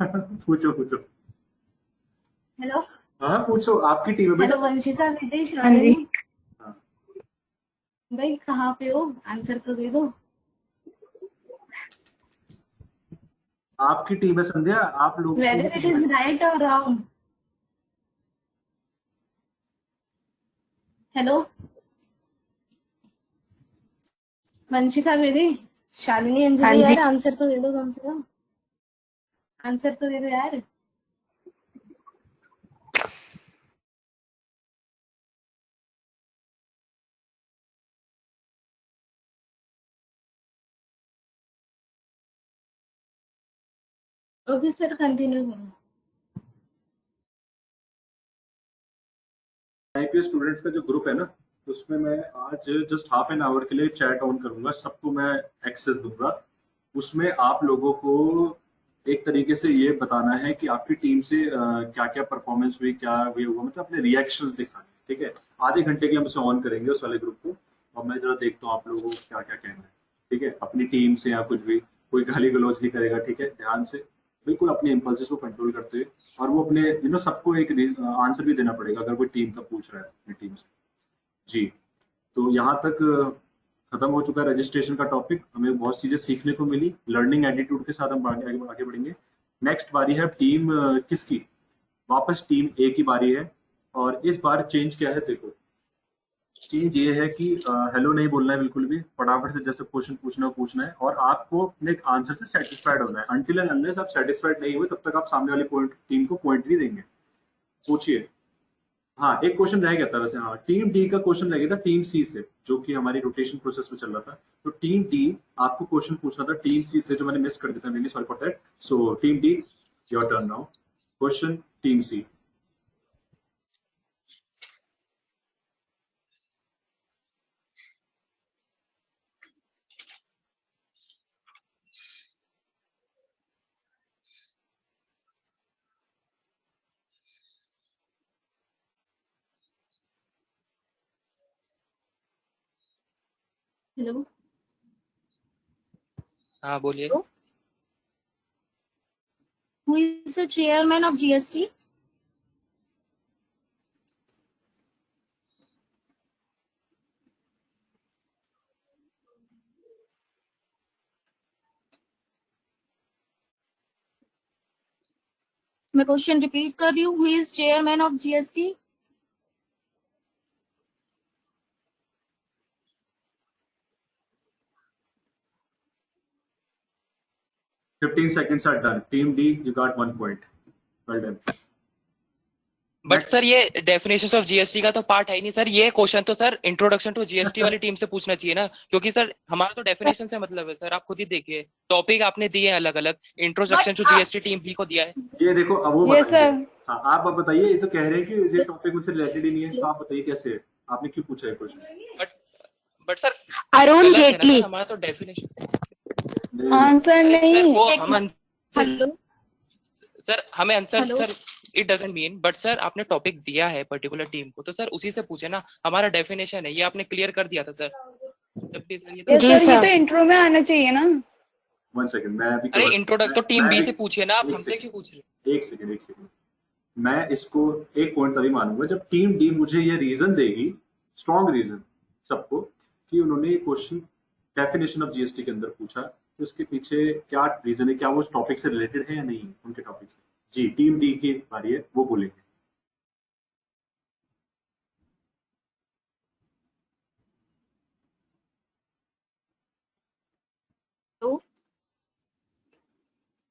पूछो पूछो। हेलो हाँ पूछो, आपकी टीम है हेलो बेटा। वंशिका विदेश हाँ जी। हाँ। भाई कहाँ पे हो, आंसर तो दे दो। आपकी टीम है संध्या, आप लोग वेदर इट इज राइट और रॉन्ग। हेलो वंशिका विधि, शालिनी हाँ अंजलि, जी। यार आंसर तो दे दो, कम से कम आंसर तो दे दो यार। ओके सर कंटिन्यू करो। आईपीएस स्टूडेंट्स का जो ग्रुप है ना, उसमें मैं आज जस्ट हाफ एन आवर के लिए चैट ऑन करूंगा, सबको मैं एक्सेस दूंगा। उसमें आप लोगों को एक तरीके से ये बताना है कि आपकी टीम से क्या क्या परफॉर्मेंस हुई, क्या वे हुआ, मतलब अपने रिएक्शंस दिखाने हैं। ठीक है, आधे घंटे के लिए हम उसे ऑन करेंगे उस वाले ग्रुप को, और मैं जरा देखता हूँ आप लोगों को क्या क्या कहना है। ठीक है, अपनी टीम से या कुछ भी, कोई गाली गलौज नहीं करेगा। ठीक है, ध्यान से बिल्कुल अपने इम्पल्सेस को कंट्रोल करते हुए, और वो अपने सबको एक आंसर भी देना पड़ेगा अगर कोई टीम का पूछ रहा है अपनी टीम से। जी, तो यहाँ तक खत्म हो चुका है रजिस्ट्रेशन का टॉपिक। हमें बहुत चीजें सीखने को मिली, लर्निंग एटीट्यूड के साथ हम आगे बढ़ेंगे। नेक्स्ट बारी है टीम किसकी, वापस टीम ए की बारी है। और इस बार चेंज क्या है, देखो चेंज ये है कि हेलो नहीं बोलना है बिल्कुल भी, फटाफट से जैसे क्वेश्चन पूछना है, और आपको अपने आंसर से सेटिस्फाइड होना है। अनटिल एंड अनलेस आप सेटिस्फाइड नहीं हुए तब तक आप सामने वाली टीम को पॉइंट नहीं देंगे। पूछिए। हाँ एक क्वेश्चन रह गया था वैसे, हाँ टीम डी का क्वेश्चन रह गया था टीम सी से, जो कि हमारी रोटेशन प्रोसेस में चल रहा था। तो टीम डी आपको क्वेश्चन पूछना था टीम सी से, जो मैंने मिस कर दिया था, really sorry for that. So team D your turn now, question team C. Hello हाँ बोलिए। Who is the chairman of GST? मैं क्वेश्चन रिपीट कर रही हूँ, who is chairman of GST? Fifteen seconds are done. Team D, you got 1 point. Well done. But sir ये डेफिनेशन ऑफ जीएसटी का तो पार्ट है ही नहीं सर, ये क्वेश्चन तो सर इंट्रोडक्शन टू जीएसटी वाली टीम से पूछना चाहिए ना, क्योंकि सर हमारा तो डेफिनेशन से मतलब है सर, आप खुद ही देखिए टॉपिक आपने दिए हैं अलग अलग, introduction to GST team B को दिया है। ये देखो अब वो ये बताइए। सर हाँ, आप अब बताइए, ये तो कह रहे हैं कि ये टॉपिक मुझसे रिलेटेड ही नहीं है, तो आप बताइए कैसे है? आपने क्यों पूछा है question? But sir Arun Jaitley. हमारा तो डेफिनेशन आंसर नहीं। वो हम हेलो सर हमें answer Hello? Sir it doesn't mean, but sir आपने टॉपिक दिया है पर्टिकुलर टीम को तो सर उसी से पूछे ना, हमारा डेफिनेशन है ये आपने क्लियर कर दिया था सर। जब भी सर ये सर ये तो इंट्रो में आना चाहिए ना। 1 सेकंड, मैं अभी अरे इंट्रोडक्ट तो टीम बी से पूछिए ना, आप एक हमसे सेकंड। क्यों पूछ रहे? एक सेकंड, मैं इसको एक पॉइंट तभी मानूंगा जब टीम डी मुझे ये रीजन देगी, स्ट्रॉन्ग रीजन सबको, कि उन्होंने ये क्वेश्चन डेफिनेशन ऑफ जीएसटी के अंदर पूछा, तो उसके पीछे क्या रीजन है, क्या वो उस टॉपिक से रिलेटेड है या नहीं उनके टॉपिक से। जी, टीम डी की बारी है, वो बोलेंगे।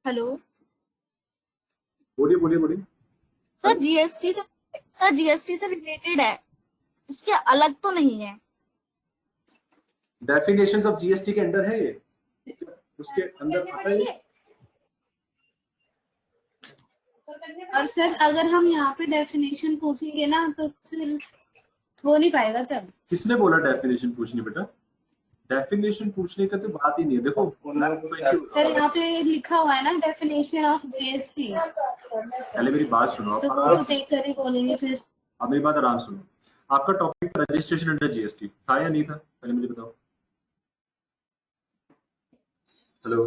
हेलो बोलिए। सर जीएसटी से रिलेटेड है, उसके अलग तो नहीं है। डेफिनेशंस ऑफ जीएसटी के अंदर है ये, उसके अंदर आता है ये। और सर अगर हम यहाँ पे डेफिनेशन पूछेंगे ना तो फिर हो नहीं पाएगा तब। किसने बोला डेफिनेशन पूछनी बेटा? डेफिनेशन पूछने का तो बात ही नहीं है। देखो सर यहाँ पे लिखा हुआ है ना डेफिनेशन ऑफ जीएसटी, पहले मेरी बात सुनो। तो वो तो देख कर ही बोलेंगे फिर। आप मेरी बात आराम सुनो। आपका टॉपिक रजिस्ट्रेशन अंडर जीएसटी था या नहीं था, पहले मुझे बताओ। हेलो,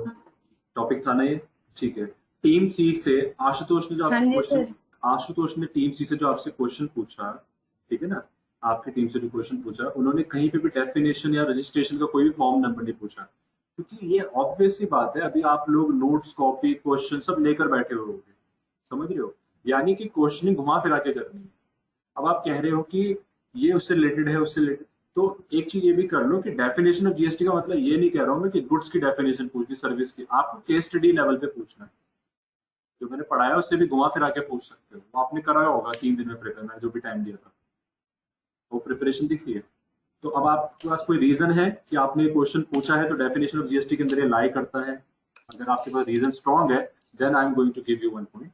टॉपिक था ना ये? ठीक है। टीम सी से आशुतोष ने जो हाँ जी आपसे सर। आशुतोष ने टीम सी से जो आपसे क्वेश्चन पूछा, ठीक है ना, आपकी टीम से जो क्वेश्चन पूछा, उन्होंने कहीं पे भी डेफिनेशन या रजिस्ट्रेशन का कोई भी फॉर्म नंबर नहीं पूछा, क्योंकि ये ऑब्वियस सी बात है। अभी आप लोग नोट्स, कॉपी, क्वेश्चन सब लेकर बैठे हुए होंगे, समझ रहे हो, यानी कि क्वेश्चनिंग घुमा फिरा के करनी है। अब आप कह रहे हो कि ये उससे रिलेटेड है, उससे रिलेटेड, तो एक चीज ये भी कर लो कि डेफिनेशन ऑफ जीएसटी का मतलब ये नहीं कह रहा हूं मैं कि गुड्स की डेफिनेशन पूछनी, सर्विस की। आपको केस स्टडी लेवल पे पूछना है, जो मैंने पढ़ाया उससे भी घुमा फिरा के पूछ सकते हो। वो आपने कराया होगा 3 दिन में प्रिपेयर, मैंने जो भी टाइम दिया था वो प्रिपरेशन दिख रही है। तो अब आपके पास कोई रीजन है कि आपने क्वेश्चन पूछा है तो डेफिनेशन ऑफ जीएसटी के अंदर ये लाई करता है? अगर आपके पास रीजन स्ट्रॉन्ग है, then I am going to give you 1 point.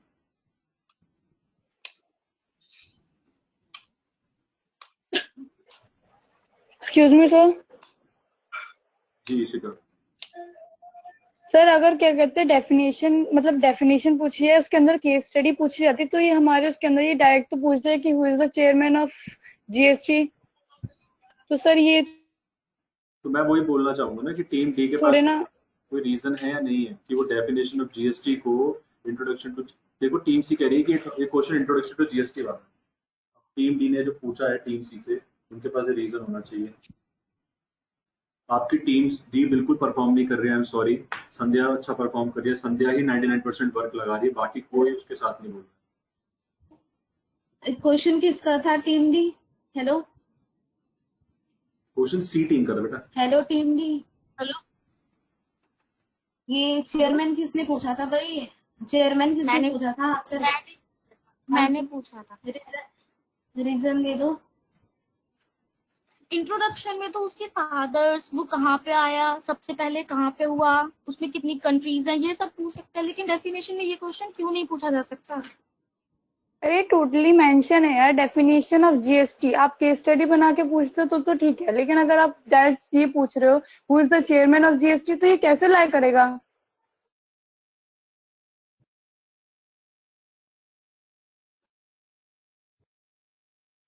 Excuse me sir. जी शिखर। सर अगर क्या कहते हैं डेफिनेशन, मतलब डेफिनेशन पूछी है, उसके अंदर केस स्टडी पूछी जाती, तो ये हमारे उसके अंदर ये डायरेक्ट तो पूछते हैं कि who is the chairman of GST. तो सर ये तो मैं वही बोलना चाहूंगा ना कि टीम डी के पास थोड़े ना कोई रीजन है या नहीं है कि वो डेफिनेशन ऑफ जीएसटी को इंट्रोडक्शन टू, देखो टीम सी कह रही है कि ये क्वेश्चन इंट्रोडक्शन टू जीएसटी वाला, टीम डी ने जो पूछा है टीम सी से, उनके पास ये रीजन होना चाहिए। आपकी टीम डी बिल्कुल परफॉर्म नहीं कर रही है, आई एम सॉरी। संध्या अच्छा परफॉर्म कर रही है, संध्या ही 99% वर्क लगा रही है, बाकी कोई उसके साथ नहीं बोल रहा। क्वेश्चन किसका था टीम डी? हेलो क्वेश्चन सी टीम का था बेटा। Hello team D. हेलो ये चेयरमैन किसने पूछा था भाई? चेयरमैन किसने मैंने- पूछा था आंसर? मैंने पूछा था। रीजन दे दो। इंट्रोडक्शन में तो उसके फादर्स, वो कहाँ पे आया, सबसे पहले कहाँ पे हुआ, उसमें कितनी कंट्रीज हैं, ये सब पूछ सकते हैं, लेकिन डेफिनेशन में ये क्वेश्चन क्यों नहीं पूछा जा सकता? अरे टोटली मेंशन है यार डेफिनेशन ऑफ जीएसटी। आप केस स्टडी बना के पूछते हो तो ठीक है, लेकिन अगर आप डायरेक्ट ये पूछ रहे हो who is the chairman of GST, तो ये कैसे लाई करेगा?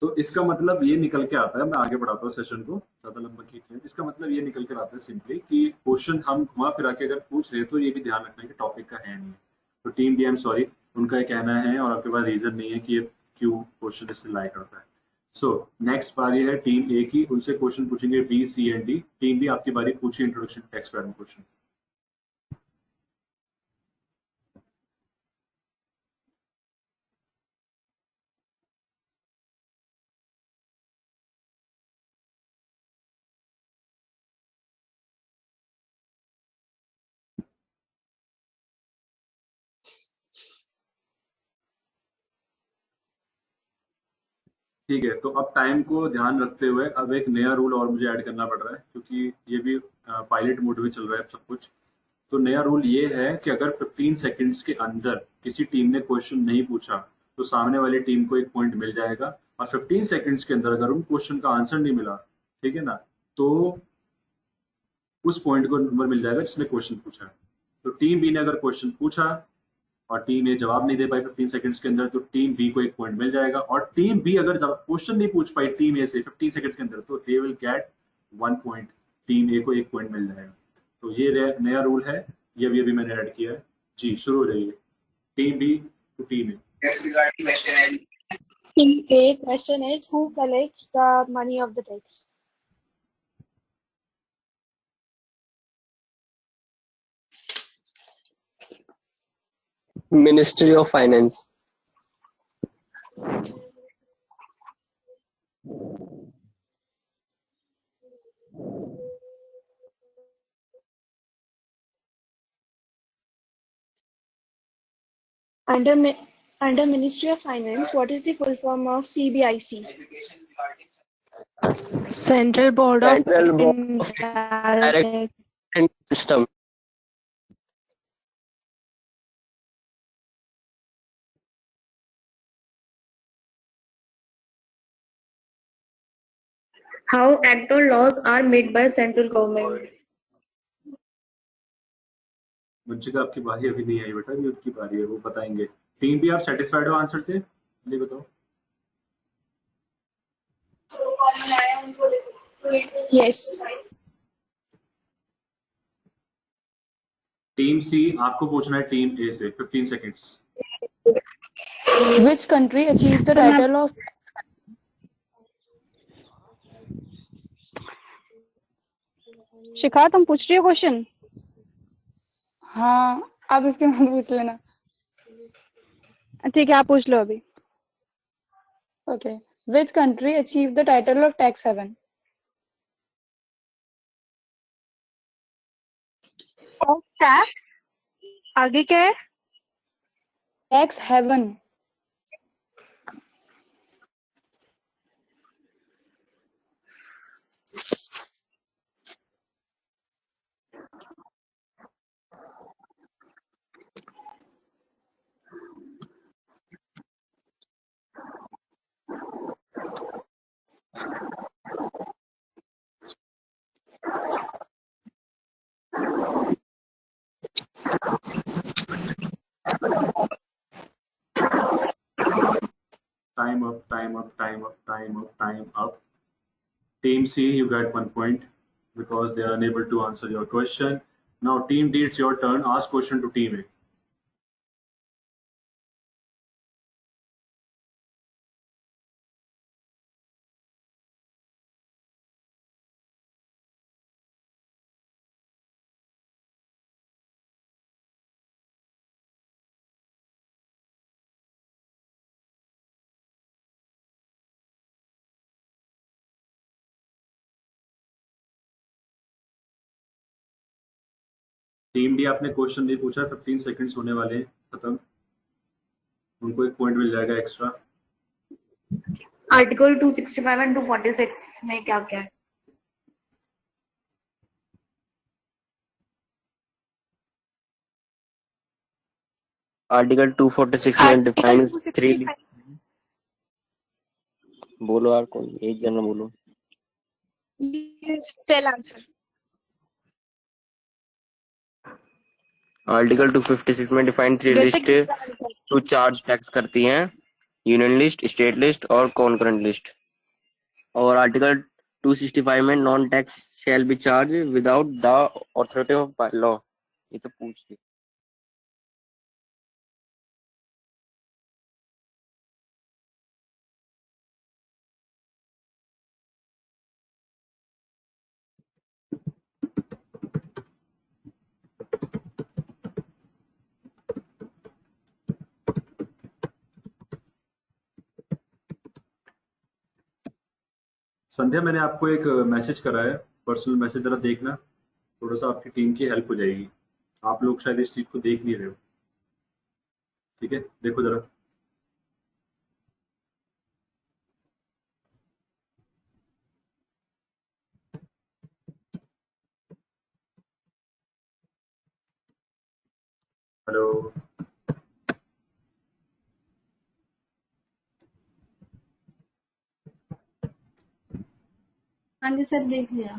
तो इसका मतलब ये निकल के आता है, मैं आगे बढ़ाता हूँ सेशन को, ज्यादा लंबा खींच, इसका मतलब ये निकल कर आता है सिंपली कि क्वेश्चन हम घुमा फिरा के अगर पूछ रहे तो ये भी ध्यान रखना है कि टॉपिक का है नहीं। तो team B, I am sorry, उनका ये कहना है और आपके पास रीजन नहीं है कि ये क्यों क्वेश्चन इससे लाई करता है। सो नेक्स्ट बारी है टीम ए की, उनसे क्वेश्चन पूछेंगे B, C and D. Team B आपकी बारी, पूछिए इंट्रोडक्शन टेक्स्ट पैटर्न क्वेश्चन। ठीक है, तो अब टाइम को ध्यान रखते हुए अब एक नया रूल और मुझे ऐड करना पड़ रहा है, क्योंकि ये भी पायलट मोड में चल रहा है सब कुछ। तो नया रूल ये है कि अगर 15 सेकंड्स के अंदर किसी टीम ने क्वेश्चन नहीं पूछा तो सामने वाली टीम को एक पॉइंट मिल जाएगा, और 15 सेकंड्स के अंदर अगर उन क्वेश्चन का आंसर नहीं मिला, ठीक है ना, तो उस पॉइंट को नंबर मिल जाएगा जिसने क्वेश्चन पूछा। तो टीम बी ने अगर क्वेश्चन पूछा और टीम ए जवाब नहीं दे पाई 15 सेकंड्स के अंदर, तो टीम बी को एक पॉइंट मिल जाएगा। और टीम बी अगर क्वेश्चन नहीं पूछ पाई टीम ए से 15 सेकंड्स के अंदर, तो they will get 1 point, team A को एक पॉइंट मिल जाएगा। तो ये नया रूल है, ये भी मैंने ऐड किया है जी। शुरू हो जाइए, team B to team A. Team A question is, who collects the money of the tax? Ministry of Finance. Under Ministry of Finance, what is the full form of CBIC? Central Board of Central Board of Indirect System. How act or laws are made by central government? मुझे आपकी बारी अभी नहीं आई बेटा, अभी उसकी बारी है, वो बताएंगे। टीम बी, आप सेटिस्फाइड हो आंसर से? ये बताओ। Yes. टीम सी, आपको पूछना है टीम ए से 15 seconds. Which country achieved the title of शिखा, तुम पूछ रही हो क्वेश्चन? हाँ, आप इसके बाद पूछ लेना। ठीक है, आप पूछ लो अभी। Okay. Which country achieved the title of tax haven? Of tax? आगे क्या है? Tax haven. Time up, time up, time up, time up, time up. Team C, you get 1 point because they are unable to answer your question. Now Team D, it's your turn. Ask question to Team A. Team D, आपने क्वेश्चन नहीं पूछा, 15 सेकंड्स होने वाले हैं, खत्म। उनको एक पॉइंट मिल जाएगा एक्स्ट्रा। आर्टिकल 265 एंड 246 में क्या क्या है? आर्टिकल 246 में डिफाइंस 3। बोलो यार, कौन एक जना बोलो। Tell answer. आर्टिकल 256 में defined 3 list to charge tax करती हैं। यूनियन लिस्ट, स्टेट लिस्ट और कॉन्करेंट लिस्ट। और आर्टिकल 265 में non tax shall be charge without the authority of law. ये तो पूछ ली। संध्या, मैंने आपको एक मैसेज करा है, पर्सनल मैसेज, जरा देखना, थोड़ा सा आपकी टीम की हेल्प हो जाएगी। आप लोग शायद इस चीज को देख नहीं रहे हो, ठीक है? देखो जरा। हेलो। हाँ जी सर, देख लिया।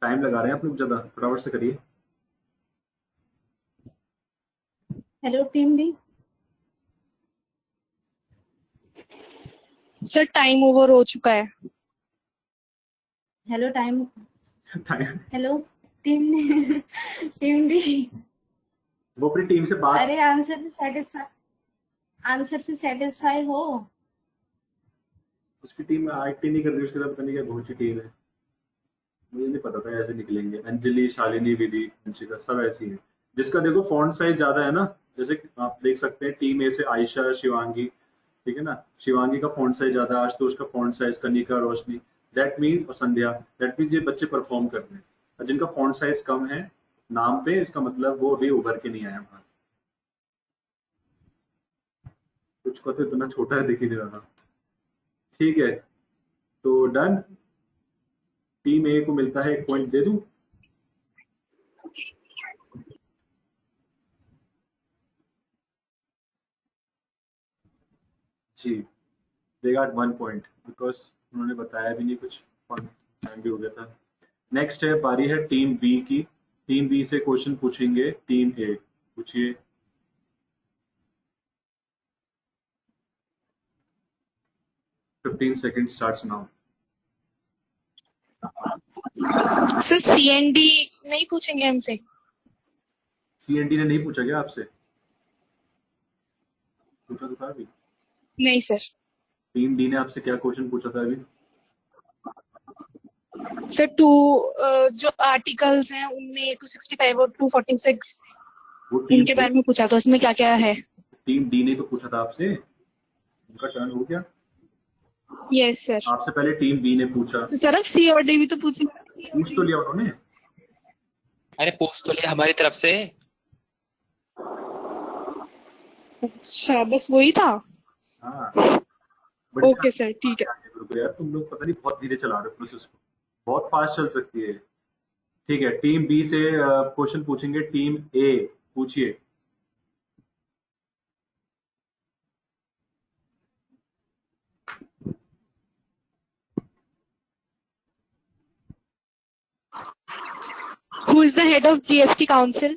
टाइम लगा रहे हैं आप लोग ज्यादा, फटाफट से करिए। Hello team B. Sir time over हो चुका है। Hello time. Time. Hello team team D. वो अपनी टीम से बात। अरे आंसर से सेटिस्फाई हो। उसकी टीम एक्टिंग नहीं कर रही, उसके साथ पता नहीं क्या घोची टीम है। मुझे नहीं पता था ऐसे निकलेंगे। अंजलि, शालिनी, विधि, अंशिका सब ऐसी है। जिसका देखो फॉन्ट साइज ज्यादा है ना, जैसे कि आप देख सकते हैं टीम ए से आयशा, शिवांगी, ठीक है ना? शिवांगी का फॉन्ट साइज ज्यादा, आशुतोष का font size, Kanika, Roshni, that means, और संध्या, दैट मीन्स ये बच्चे परफॉर्म कर रहे हैं। और जिनका फॉन्ट साइज कम है नाम पे, इसका मतलब वो अभी उभर के नहीं आया बाहर। कुछ को तो इतना छोटा है, दिख ही नहीं रहा। ठीक है, तो डन। टीम ए को मिलता है 1 पॉइंट, दे दूं? जी, दे गॉट 1 पॉइंट बिकॉज उन्होंने बताया भी नहीं कुछ, टाइम भी हो गया था। नेक्स्ट है, पारी है टीम बी की। टीम बी से क्वेश्चन पूछेंगे टीम ए। पूछिए। $15 seconds starts now. Sir C&D नहीं पूछेंगे हमसे? सीएनडी ने नहीं पूछा क्या आपसे? पूछा तो था अभी। नहीं सर। टीम डी ने आपसे क्या क्वेश्चन पूछा था अभी? सर जो आर्टिकल्स हैं उनमें 265 और 246 वो टीम उनके बारे में पूछा था, उसमें क्या क्या है? टीम डी ने तो पूछा था आपसे, उनका टर्न हो गया। Yes sir. आपसे पहले टीम बी ने पूछा। तो सर अब सी और डी भी तो पूछे। पूछ तो लिया उन्होंने। अरे पूछ तो लिया हमारी तरफ से। अच्छा, बस वही था। हाँ। ओके सर, ठीक है। यार तुम लोग पता नहीं बहुत धीरे चला रहे हो प्रोसेस को, बहुत फास्ट चल सकती है। ठीक है, टीम बी से क्वेश्चन पूछेंगे टीम ए। पूछिए। Who is the head of GST Council?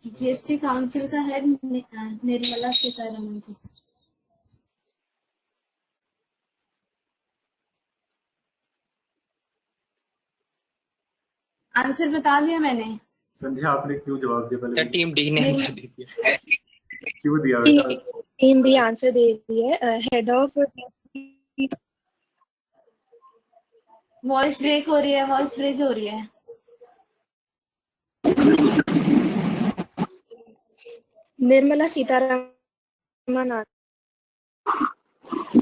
GST council का हेड निर्मला सीतारमण जी। आंसर बता दिया मैंने। संध्या, आपने क्यों जवाब दिया पहले? सर टीम डी ने आंसर दे दिया। क्यों दिया बेटा? टीम बी आंसर दे रही है, हेड ऑफ। वॉइस ब्रेक हो रही है, वॉइस ब्रेक हो रही है। निर्मला सीतारमण।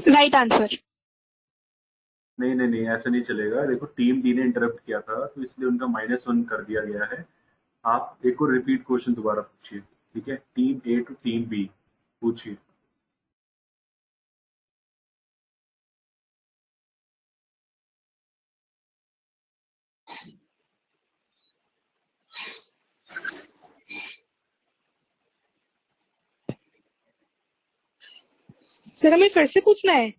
Right answer. नहीं नहीं नहीं, ऐसा नहीं चलेगा। देखो टीम डी ने इंटरप्ट किया था तो इसलिए उनका -1 कर दिया गया है। आप एक और रिपीट क्वेश्चन दोबारा पूछिए, ठीक है? Team A to team B पूछिए। सर हमें फिर से पूछना है?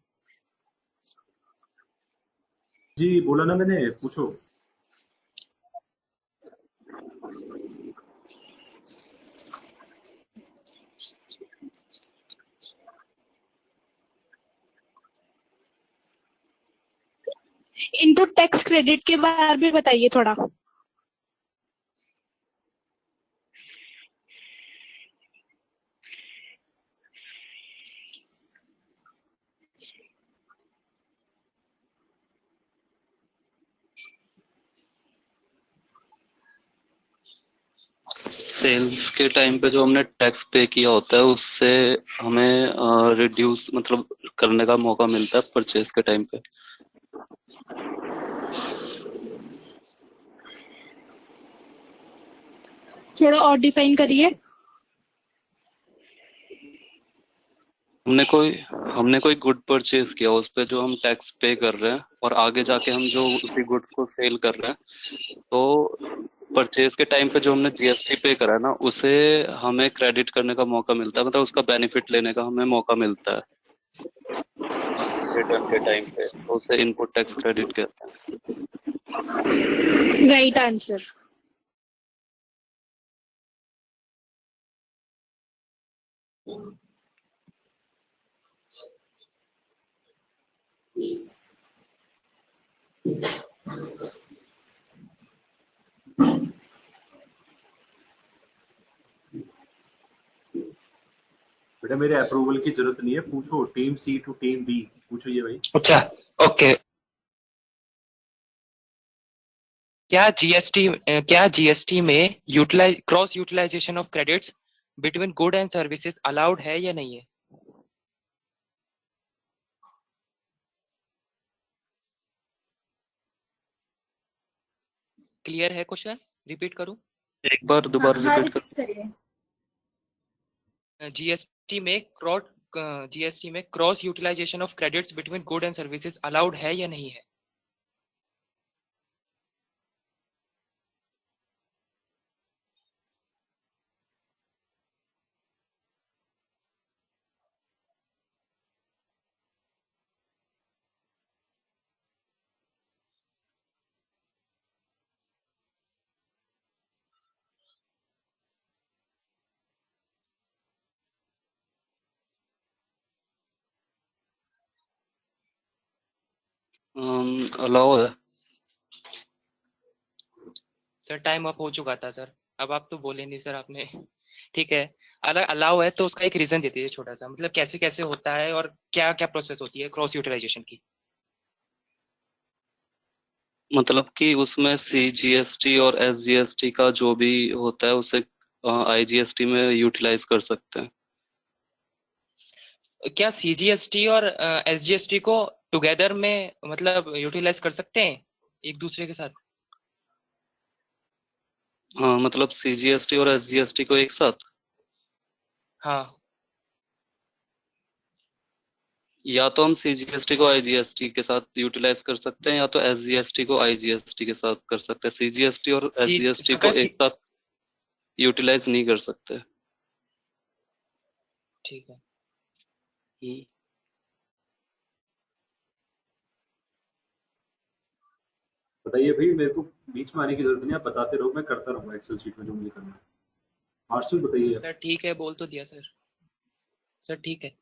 जी बोला ना मैंने, पूछो। इनटू टैक्स क्रेडिट के बारे में बताइए थोड़ा। सेल्स के टाइम पे जो हमने टैक्स पे किया होता है उससे हमें रिड्यूस मतलब करने का मौका मिलता है परचेज के टाइम पे। थोड़ा और डिफाइन करिए। हमने कोई गुड परचेज किया, उस पे जो हम टैक्स पे कर रहे हैं और आगे जाके हम जो उसी गुड को सेल कर रहे हैं, तो परचेज के टाइम पे जो हमने जीएसटी पे करा है ना, उसे हमें क्रेडिट करने का मौका मिलता है, मतलब उसका बेनिफिट लेने का हमें मौका मिलता है रिटर्न के टाइम पे, तो उसे इनपुट टैक्स क्रेडिट कहते हैं। Right answer. बेटा मेरे अप्रूवल की जरूरत नहीं है, पूछो। Team C to team B, पूछो ये भाई। अच्छा ओके। क्या जीएसटी में cross utilization of credits between good and services allowed है या नहीं है? क्लियर है क्वेश्चन? रिपीट करूं? एक बार दोबारा हाँ रिपीट रिपीट करिए। जीएसटी में cross utilization of credits between good and services allowed है या नहीं है? अलाउ है। सर टाइम अप हो चुका था सर, अब आप तो बोले नहीं सर आपने। ठीक है, अगर अलाउ है तो उसका एक रीजन दे दीजिए छोटा सा, मतलब कैसे कैसे होता है और क्या क्या प्रोसेस होती है क्रॉस यूटिलाइजेशन की। मतलब कि उसमें सीजीएसटी और एसजीएसटी का जो भी होता है उसे आईजीएसटी में यूटिलाइज कर सकते हैं। क्या सीजीएसटी और एसजीएसटी को टुगेदर में मतलब यूटिलाइज कर सकते हैं एक दूसरे के साथ? हाँ, मतलब सीजीएसटी और एसजीएसटी को एक साथ, हाँ। या तो हम सीजीएसटी को आईजीएसटी के साथ यूटिलाइज कर सकते हैं, या तो एसजीएसटी को आईजीएसटी के साथ कर सकते हैं। सीजीएसटी और एसजीएसटी को एक साथ यूटिलाइज नहीं कर सकते। ठीक है। बताइए भाई, मेरे को बीच में आने की जरूरत नहीं, आप बताते रहो, मैं करता रहूंगा एक्सेल शीट में जो मुझे करना है। मार्शल बताइए। सर ठीक है, बोल तो दिया सर। सर ठीक है।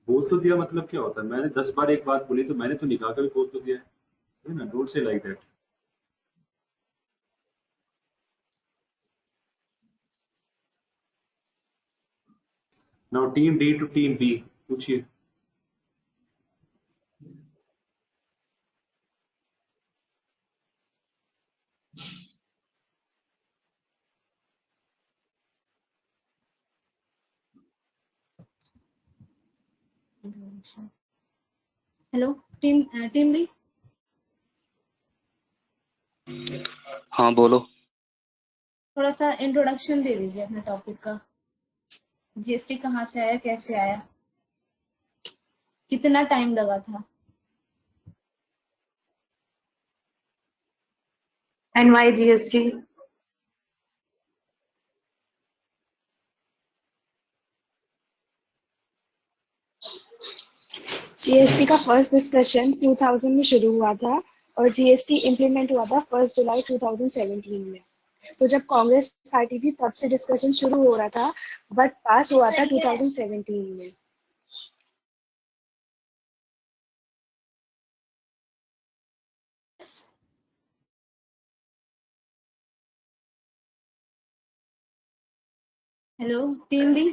बोल तो दिया मतलब क्या होता है? मैंने 10 बार एक बात बोली तो मैंने तो निकाल कर भी बोल तो दिया है ना। Don't say like that. Now team D to team B, पूछिए। Hello team team B. हाँ बोलो। थोड़ा सा इंट्रोडक्शन दे दीजिए अपने टॉपिक का। जीएसटी कहाँ से आया, कैसे आया, कितना टाइम लगा था? And why GST? जीएसटी का फर्स्ट डिस्कशन 2000 में शुरू हुआ था और जीएसटी इम्प्लीमेंट हुआ था 1 जुलाई 2017 में। तो जब कांग्रेस पार्टी थी तब से डिस्कशन शुरू हो रहा था, बट पास हुआ था 2017 में। Hello team B.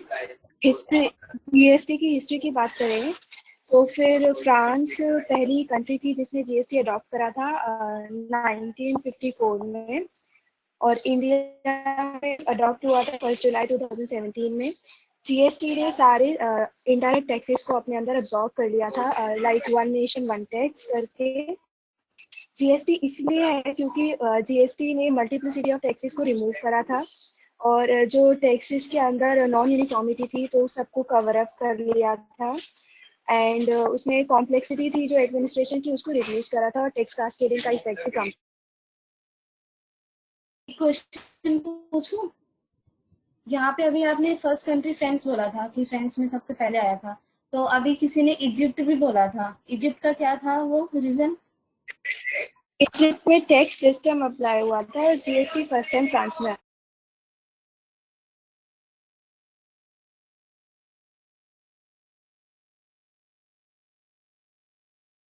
History, GST की हिस्ट्री की बात करें तो फिर फ्रांस पहली कंट्री थी जिसने जीएसटी अडॉप्ट करा था 1954 में, और इंडिया में अडॉप्ट हुआ था 1 जुलाई 2017 में। जीएसटी ने सारे इनडायरेक्ट टैक्सेस को अपने अंदर अब्सॉर्ब कर लिया था, like one nation one tax करके। जीएसटी इसलिए है क्योंकि जीएसटी ने मल्टीप्लिसिटी ऑफ टैक्सेस को रिमूव करा था, और जो टैक्सेस के अंदर नॉन यूनिफॉर्मिटी थी तो सबको कवर अप कर लिया था, एंड उसमें कॉम्प्लेक्सिटी थी जो एडमिनिस्ट्रेशन की उसको रिड्यूस करा था, और टैक्स कास्केडिंग का इफेक्ट भी कम। क्वेश्चन पूछूं? यहाँ पे अभी आपने फर्स्ट कंट्री फ्रांस बोला था कि फ्रांस में सबसे पहले आया था, तो अभी किसी ने इजिप्ट भी बोला था। इजिप्ट का क्या था वो रीजन? इजिप्ट में टैक्स सिस्टम अप्लाई हुआ था और जीएसटी फर्स्ट टाइम फ्रांस में।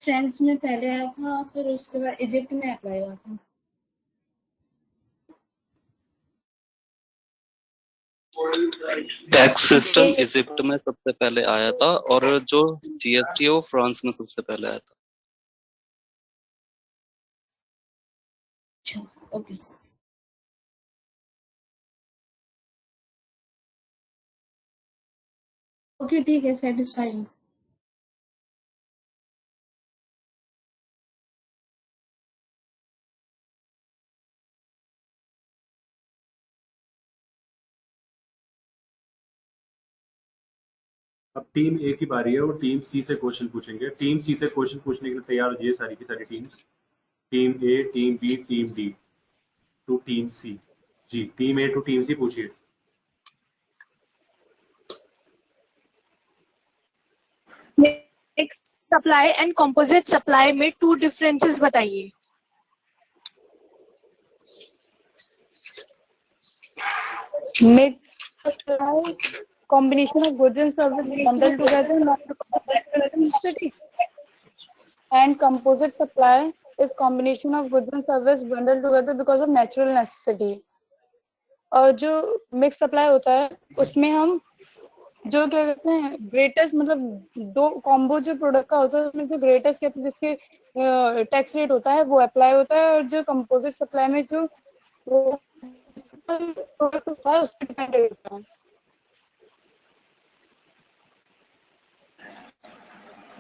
फ्रांस में पहले आया था, फिर उसके बाद इजिप्ट में अप्लाई हुआ था। टैक्स सिस्टम इजिप्ट में सबसे पहले आया था और जो जीएसटी है वो फ्रांस में सबसे पहले आया था। अच्छा, ओके। ओके ठीक है, सेटिस्फाई हूँ। अब टीम ए की बारी है, वो टीम सी से क्वेश्चन पूछेंगे। टीम सी से क्वेश्चन पूछने के लिए तैयार हो जाइए सारी की सारी teams. Team A, team B, team D to team C. जी, team A to team C पूछिए। Mix supply and composite supply में 2 डिफरेंसेस बताइए। Mix supply, combination of goods and services bundled together, not necessity. And composite supply is combination of goods and service bundled together because of natural necessity. और जो मिक्स सप्लाई होता है उसमें हम जो क्या कहते हैं ग्रेटेस्ट, मतलब दो कॉम्बो जो प्रोडक्ट का होता है उसमें जो ग्रेटेस्ट कहते हैं जिसके टैक्स रेट होता है वो अप्लाई होता है, और जो कंपोजिट सप्लाई में जो प्रोडक्ट होता है उस पर डिपेंड होता है।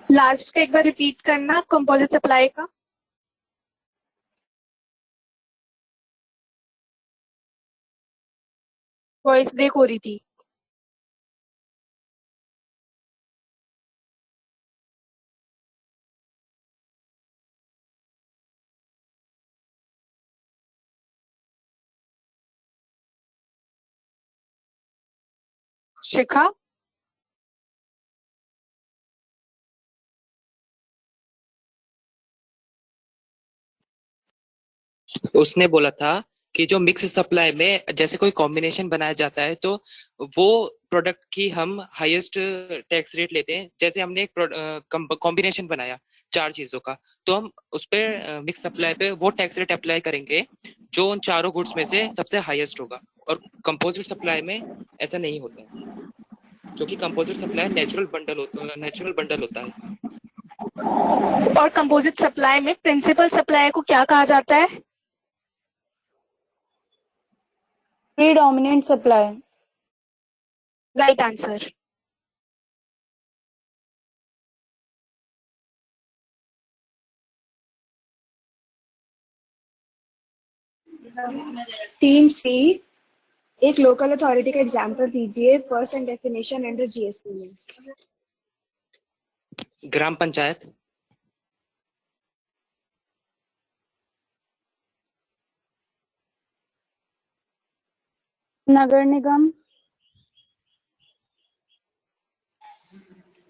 लास्ट का एक बार रिपीट करना, कंपोजिट सप्लाई का। वॉइस ब्रेक हो रही थी। शिखा, उसने बोला था कि जो मिक्स सप्लाई में जैसे कोई कॉम्बिनेशन बनाया जाता है तो वो प्रोडक्ट की हम हाईएस्ट टैक्स रेट लेते हैं। जैसे हमने एक कॉम्बिनेशन बनाया 4 चीजों का, तो हम उस पे मिक्स सप्लाई पे वो टैक्स रेट अप्लाई करेंगे जो उन चारों गुड्स में से सबसे हाईएस्ट होगा। और कंपोजिट सप्लाई में ऐसा नहीं होता है, क्योंकि कंपोजिट सप्लाई नेचुरल बंडल होता है। और कंपोजिट सप्लाई में प्रिंसिपल सप्लाई को क्या कहा जाता है? Predominant supply. Right answer. Team C, एक लोकल अथॉरिटी का एग्जांपल दीजिए पर्सन डेफिनेशन अंडर जीएसटी में। ग्राम पंचायत। नगर निगम।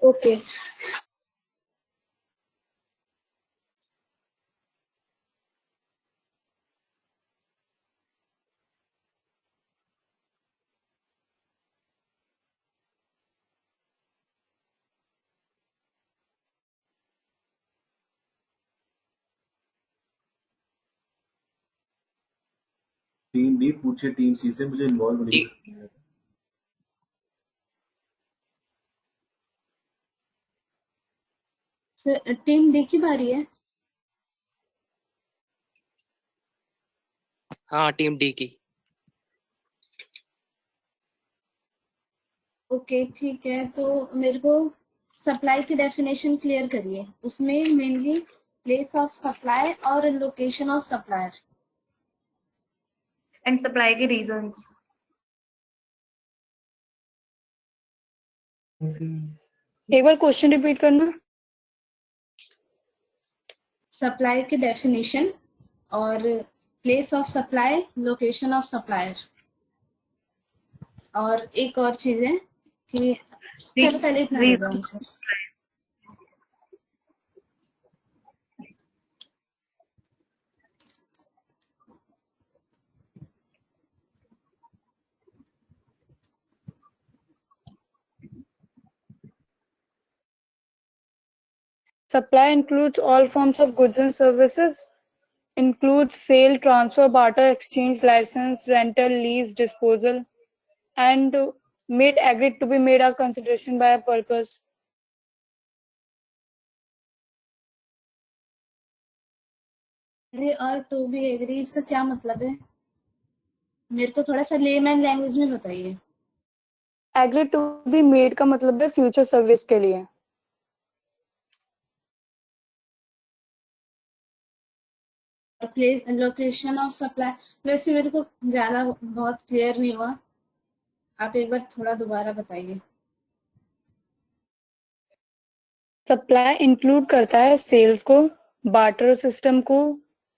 ओके, टीम बी पूछे टीम सी से, मुझे इन्वॉल्व नहीं करना है। सर टीम डी की बारी है। हाँ टीम डी की। ओके ठीक है, तो मेरे को सप्लाई की डेफिनेशन क्लियर करिए। उसमें मेनली प्लेस ऑफ सप्लाई और location of supplier and supply के रीजंस। एक बार क्वेश्चन रिपीट करना। सप्लाई की डेफिनेशन और place of supply, location of supplier, और एक और चीज है कि चलो पहले इतना रीजन से। Supply includes all forms of goods and services, includes sale, transfer, barter, exchange, license, rental, lease, disposal, and made agreed to be made a consideration by a purpose. और टू बी एग्री, इसका क्या मतलब है? मेरे को थोड़ा सा लेमैन लैंग्वेज में बताइए। एग्री टू बी मेड का मतलब है फ्यूचर सर्विस के लिए। लोकेशन ऑफ सप्लाई, वैसे मेरे को ज्यादा बहुत क्लियर नहीं हुआ, आप एक बार थोड़ा दोबारा बताइए। सप्लाई इंक्लूड करता है सेल्स को, बार्टर सिस्टम को,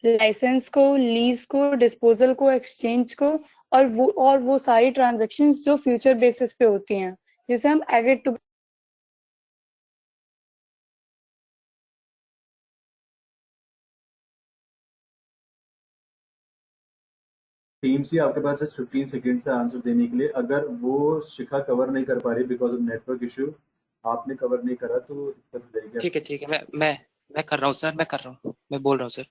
लाइसेंस को, लीज को, डिस्पोजल को, एक्सचेंज को, और वो सारी ट्रांजैक्शंस जो फ्यूचर बेसिस पे होती हैं, जिसे हम एग्री टू। टीम सी आपके पास 15 सेकंड से आंसर देने के लिए। अगर वो शिखा कवर नहीं कर पा रही बिकॉज ऑफ नेटवर्क इशू, आपने कवर नहीं करा तो दिक्कत हो जाएगी। ठीक है, मैं कर रहा हूँ सर, मैं बोल रहा हूँ sir.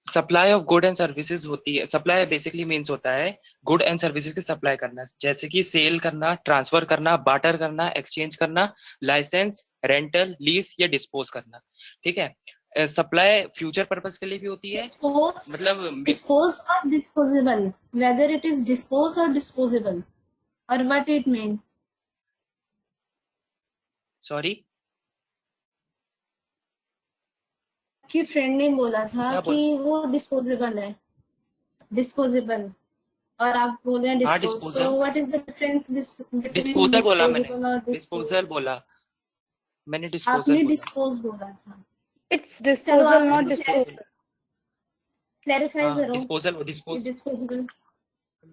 Supply of good and services होती है, सप्लाई बेसिकली मीन्स होता है गुड एंड सर्विसेज की सप्लाई करना, जैसे कि सेल करना, ट्रांसफर करना, बार्टर करना, एक्सचेंज करना, लाइसेंस, रेंटल, लीज या डिस्पोज करना। ठीक है। सप्लाई फ्यूचर पर्पस के लिए भी होती है, मतलब डिस्पोज और disposable, whether it is dispose और डिस्पोजेबल, और व्हाट इट मीन। सॉरी, कि फ्रेंड ने बोला था कि वो डिस्पोजेबल है, डिस्पोजेबल, और आप बोल रहे हैं डिस्पोज, तो what is the difference between disposal बोला मैंने, और डिस्पोजल बोला मैंने, आपने डिस्पोज बोला था। It's disposal not disposal. Clarify करो डिस्पोजल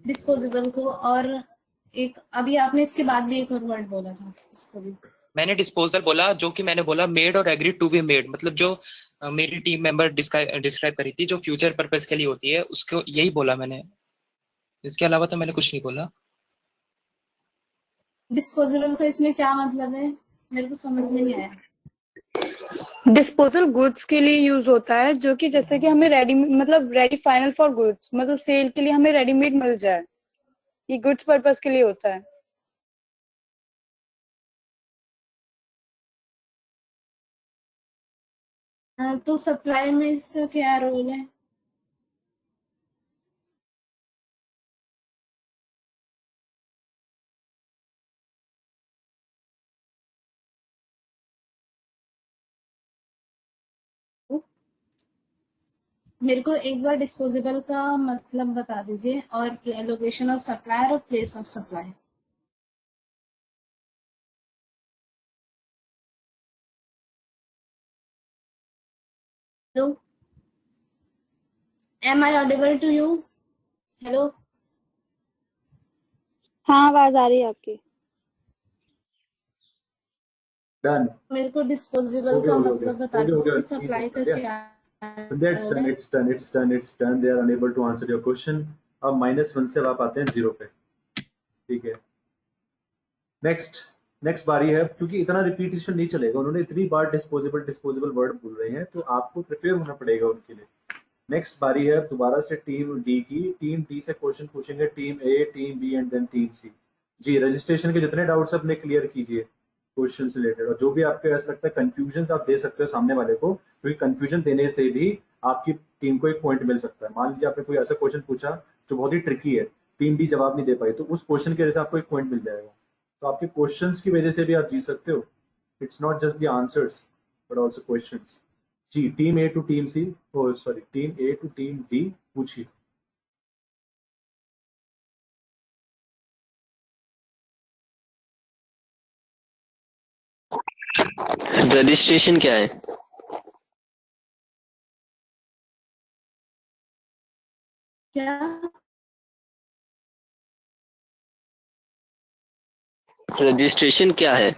डिस्पोजेबल को, और एक अभी आपने इसके बाद भी एक और वर्ड बोला था, उसको भी मैंने डिस्पोजल बोला, जो कि मैंने बोला मेड और एग्री टू बी मेड, मतलब जो मेरी टीम मेंबर डिस्क्राइब करी थी जो फ्यूचर पर्पस के लिए होती है, उसको यही बोला मैंने, इसके अलावा तो मैंने कुछ नहीं बोला। डिस्पोजेबल का इसमें क्या मतलब है, मेरे को समझ में नहीं आया। डिस्पोजल गुड्स के लिए यूज होता है, जो कि जैसे कि हमें रेडी फाइनल फॉर गुड्स, मतलब सेल के लिए हमें रेडीमेड मिल जाए, ये गुड्स पर्पस के लिए होता है। तो सप्लाई में इसका क्या रोल है? मेरे को एक बार डिस्पोजेबल का मतलब बता दीजिए, और लोकेशन ऑफ सप्लायर और place of supply. Hello, am I audible to you? Hello, हाँ आवाज आ रही है आपकी। डन। मेरे को डिस्पोजेबल का मतलब बता दीजिए, सप्लाई का क्या। It's done. They are unable to answer your question. अब -1 से आप आते हैं 0 पे। ठीक है, नेक्स्ट बारी है, क्योंकि इतना रिपीटेशन नहीं चलेगा, उन्होंने इतनी बार डिस्पोजेबल वर्ड बोल रहे हैं, तो आपको प्रिपेयर होना पड़ेगा उनके लिए। नेक्स्ट बारी है दोबारा से टीम डी की। टीम डी से क्वेश्चन पूछेंगे team A, team B and then team C. जी, रजिस्ट्रेशन के जितने डाउट्स अपने क्लियर कीजिए क्वेश्चन से रिलेटेड, और जो भी आपको ऐसा लगता है कंफ्यूजन आप दे सकते हो सामने वाले को, क्योंकि कंफ्यूजन देने से भी आपकी टीम को एक पॉइंट मिल सकता है। मान लीजिए आपने कोई ऐसा क्वेश्चन पूछा जो बहुत ही ट्रिकी है, टीम डी जवाब नहीं दे पाई, तो उस क्वेश्चन की वजह से आपको एक पॉइंट मिल जाएगा। तो आपके क्वेश्चंस की वजह से भी आप जीत सकते हो। It's not just the answers but also questions. जी, team A to team C, sorry team A to team D पूछिए। रजिस्ट्रेशन क्या है? क्या? रजिस्ट्रेशन क्या है?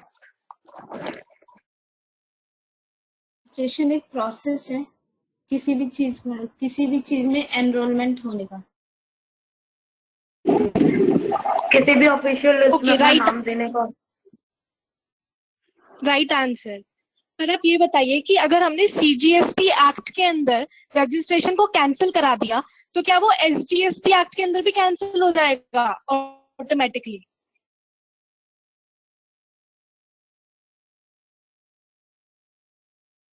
रजिस्ट्रेशन एक प्रोसेस है किसी भी चीज में एनरोलमेंट होने का। किसी भी ऑफिशियल लिस्ट में अपना नाम देने का। Right answer. पर आप ये बताइए कि अगर हमने CGST एक्ट के अंदर रजिस्ट्रेशन को कैंसिल करा दिया तो क्या वो SGST एक्ट के अंदर भी कैंसिल हो जाएगा ऑटोमेटिकली?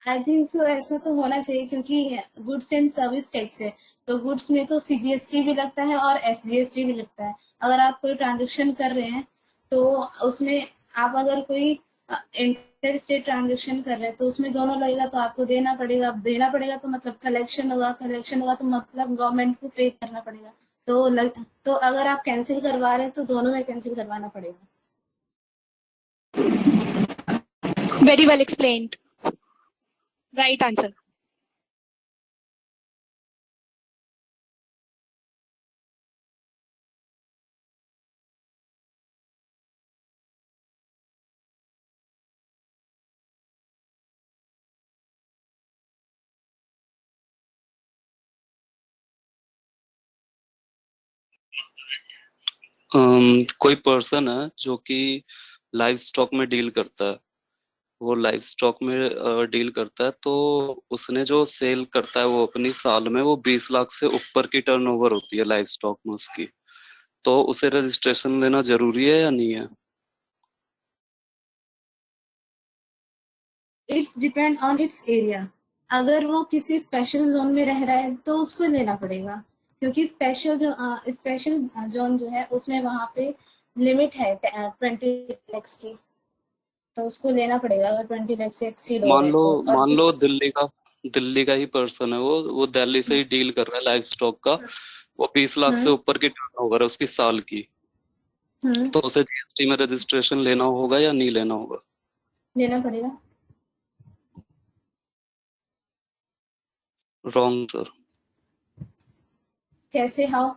आई थिंक सो, ऐसा तो होना चाहिए क्योंकि गुड्स एंड सर्विस टैक्स है, तो गुड्स में तो CGST भी लगता है और SGST भी लगता है। अगर आप कोई ट्रांजेक्शन कर रहे हैं तो उसमें आप अगर कोई इंटर स्टेट ट्रांजेक्शन कर रहे हैं तो उसमें दोनों लगेगा, तो आपको देना पड़ेगा। अब देना पड़ेगा तो मतलब कलेक्शन होगा तो मतलब गवर्नमेंट को पे करना पड़ेगा। तो अगर आप कैंसिल करवा रहे हैं तो दोनों में कैंसिल करवाना पड़ेगा। Very well explained. Right answer. कोई पर्सन है जो कि लाइव स्टॉक में डील करता है, वो लाइव स्टॉक में डील करता है, तो उसने जो सेल करता है वो अपनी साल में वो 20 लाख से ऊपर की टर्नओवर होती है लाइव स्टॉक में उसकी, तो उसे रजिस्ट्रेशन लेना जरूरी है या नहीं है? It's depend on it's area. अगर वो किसी स्पेशल जोन में रह रहा है तो उसको लेना पड़ेगा, क्योंकि स्पेशल जोन जो है उसमें वहां पे लिमिट है 20 लाख की, तो उसको लेना पड़ेगा अगर 20 लाख से एक्सीड हो मान गए लो तो। और मान लो दिल्ली का ही पर्सन है, वो दिल्ली से ही डील कर रहा है लाइव स्टॉक का, वो 20 लाख से ऊपर की टर्नओवर है उसकी साल की, तो उसे GST में रजिस्ट्रेशन लेना होगा या नहीं लेना होगा? लेना पड़ेगा। Wrong sir. कैसे? हाउ?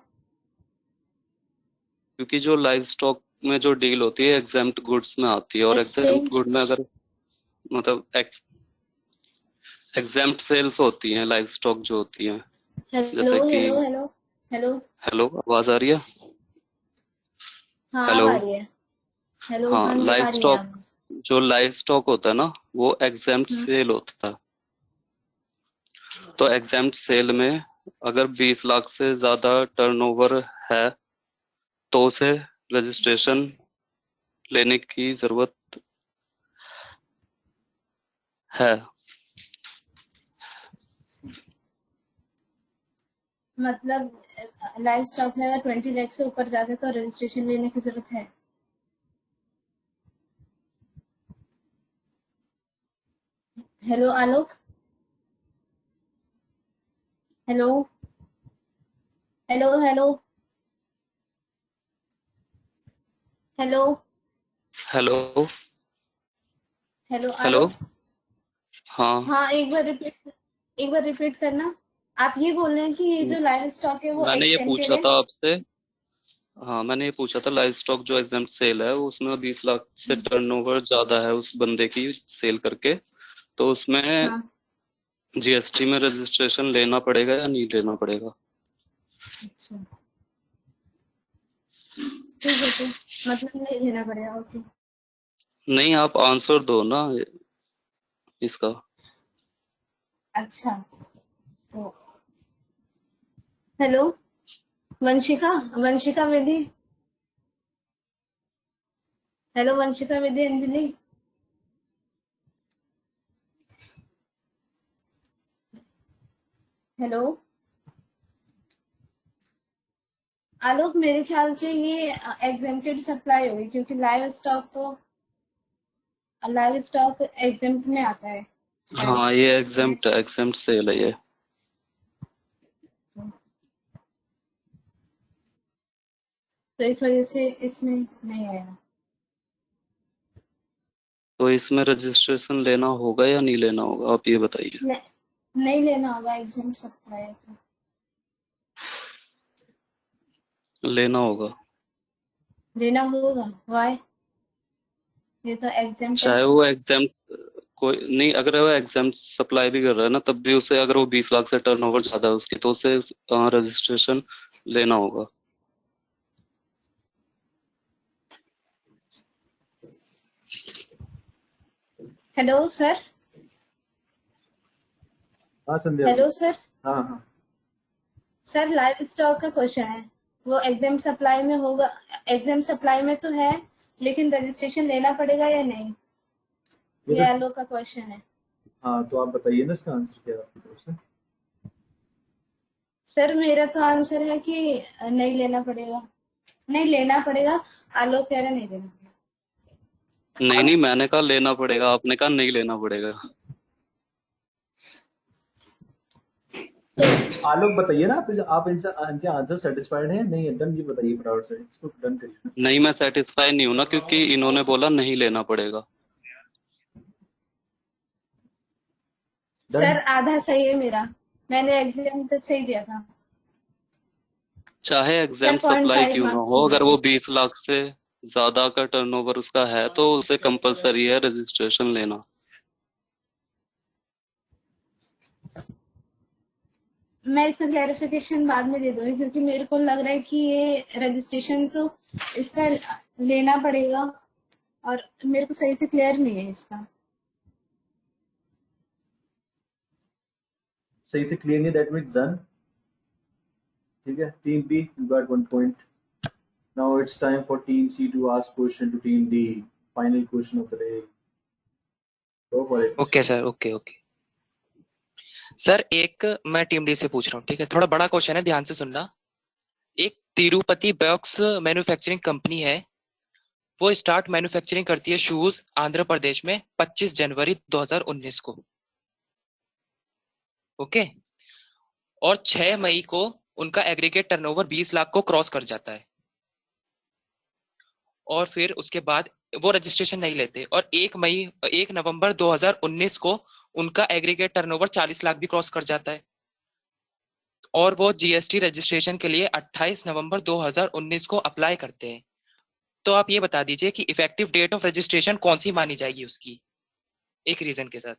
क्योंकि जो लाइव स्टॉक में जो डील होती है एग्जेम्प्ट गुड्स में आती है, और एग्जेम्प्ट गुड में अगर मतलब एग्जेम्प्ट सेल्स होती हैं लाइव स्टॉक जो होती हैं, जैसे कि हेलो आवाज आ रही है? हाँ, हेलो आ रही है। हेलो, हाँ, हाँ जी, लाइव आ रही है स्टॉक आवाज। जो लाइव स्टॉक होता है ना वो एग्जेम्प्ट सेल होता है, तो एग्जेम्प्ट सेल में अगर 20 लाख से ज्यादा टर्नओवर है तो उसे रजिस्ट्रेशन लेने की जरूरत है। मतलब लाइव स्टॉक में अगर 20 लाख से ऊपर जाते तो रजिस्ट्रेशन लेने की जरूरत है। Hello Alok, hello hello hello hello hello hello hello Alok. हाँ हाँ, एक बार रिपीट करना। आप ये बोल रहे हैं कि ये जो लाइव स्टॉक है वो मैंने ये एक्सेंटेड पूछा है? था आपसे, हाँ मैंने ये पूछा था लाइव स्टॉक जो एग्जेम्प्ट सेल है उसमें 20 लाख से टर्नओवर ज्यादा है उस बंदे की सेल करके, तो उसमें हाँ। GST में रजिस्ट्रेशन लेना पड़ेगा या नहीं लेना पड़ेगा? अच्छा, ठीक है, तो मतलब नहीं लेना पड़ेगा। ओके। नहीं, आप आंसर दो ना इसका। अच्छा, तो हेलो, वंशिका, वंशिका विधि, हेलो वंशिका विधि अंजलि। हेलो आलोक, मेरे ख्याल से ये एग्जेम्प्टेड सप्लाई होगी, क्योंकि लाइव स्टॉक एग्जेम्प्ट में आता है शायद। हाँ ये एग्जेम्प्ट सेल है ये। तो इस वजह से इसमें नहीं आएगा। तो इसमें रजिस्ट्रेशन लेना होगा या नहीं लेना होगा, आप ये बताइए। नहीं लेना होगा, एग्जेम्प्ट सप्लाई है तो। लेना होगा। लेना होगा, वाई? ये तो एग्जेम्प्ट है। चाहे वो एग्जाम्प्ट कोई नहीं, अगर वो एग्जाम्प्ट सप्लाई भी कर रहा है ना, तब भी उसे, अगर वो 20 लाख से टर्नओवर ज्यादा है उसकी, तो उसे रजिस्ट्रेशन लेना होगा। Hello sir. हाँ संध्या। Hello sir. हाँ हाँ सर लाइव स्टॉक का क्वेश्चन है, वो एग्जाम्प्ट सप्लाई में होगा, एग्जाम्प्ट सप्लाई में तो है, लेकिन रजिस्ट्रेशन लेना पड़ेगा या नहीं, ये आलोक का क्वेश्चन है। हाँ, तो आप बताइए ना इसका आंसर क्या है आपकी तरफ से। सर मेरा तो आंसर है कि नहीं लेना पड़ेगा, नहीं लेना पड़ेगा। आलोक कह रहा नहीं लेना पड़ेगा। नहीं, मैंने कहा लेना पड़ेगा, आपने कहा नहीं लेना पड़ेगा। आलोक बताइए ना, आप इनके आंसर सेटिस्फाइड हैं नहीं है? डन, ये बताइए फटाफट से, इसको डन करिए। नहीं, मैं सेटिस्फाई नहीं हूं ना, क्योंकि इन्होंने बोला नहीं लेना पड़ेगा। सर आधा सही है मेरा, मैंने एग्जाम तक सही दिया था। चाहे एग्जाम सर, 0.5 सप्लाई क्यों ना मार्क्स हो, मिले। अगर वो 20 लाख से ज्यादा का टर्नओवर उसका है, तो उसे कंपलसरी है रजिस्ट्रेशन लेना। मैं इसका क्लैरिफिकेशन बाद में दे दूंगी, क्योंकि मेरे को लग रहा है कि ये रजिस्ट्रेशन तो इसका लेना पड़ेगा, और मेरे को सही से क्लियर नहीं है इसका। सही से क्लियर नहीं, दैट मींस डन। ठीक है, team B you got 1 point. Now it's time for team C to ask question to team D. Final question of the day, go for it. Okay sir, okay okay sir, एक मैं टीम डी से पूछ रहा हूँ, ठीक है? थोड़ा बड़ा क्वेश्चन है, ध्यान से सुनना। एक तिरुपति बॉक्स मैन्युफैक्चरिंग कंपनी है, वो स्टार्ट मैन्युफैक्चरिंग करती है शूज आंध्र प्रदेश में 25 जनवरी 2019 को, ओके? और 6 मई को उनका एग्रीगेट टर्नओवर 20 लाख को क्रॉस कर जाता है, और फिर उसके बाद वो रजिस्ट्रेशन नहीं लेते, और 1 नवंबर 2019 को उनका एग्रीगेट टर्नओवर 40 लाख भी क्रॉस कर जाता है, और वो जीएसटी रजिस्ट्रेशन के लिए 28 नवंबर 2019 को अप्लाई करते हैं। तो आप ये बता दीजिए कि इफेक्टिव डेट ऑफ रजिस्ट्रेशन कौन सी मानी जाएगी उसकी, एक रीजन के साथ।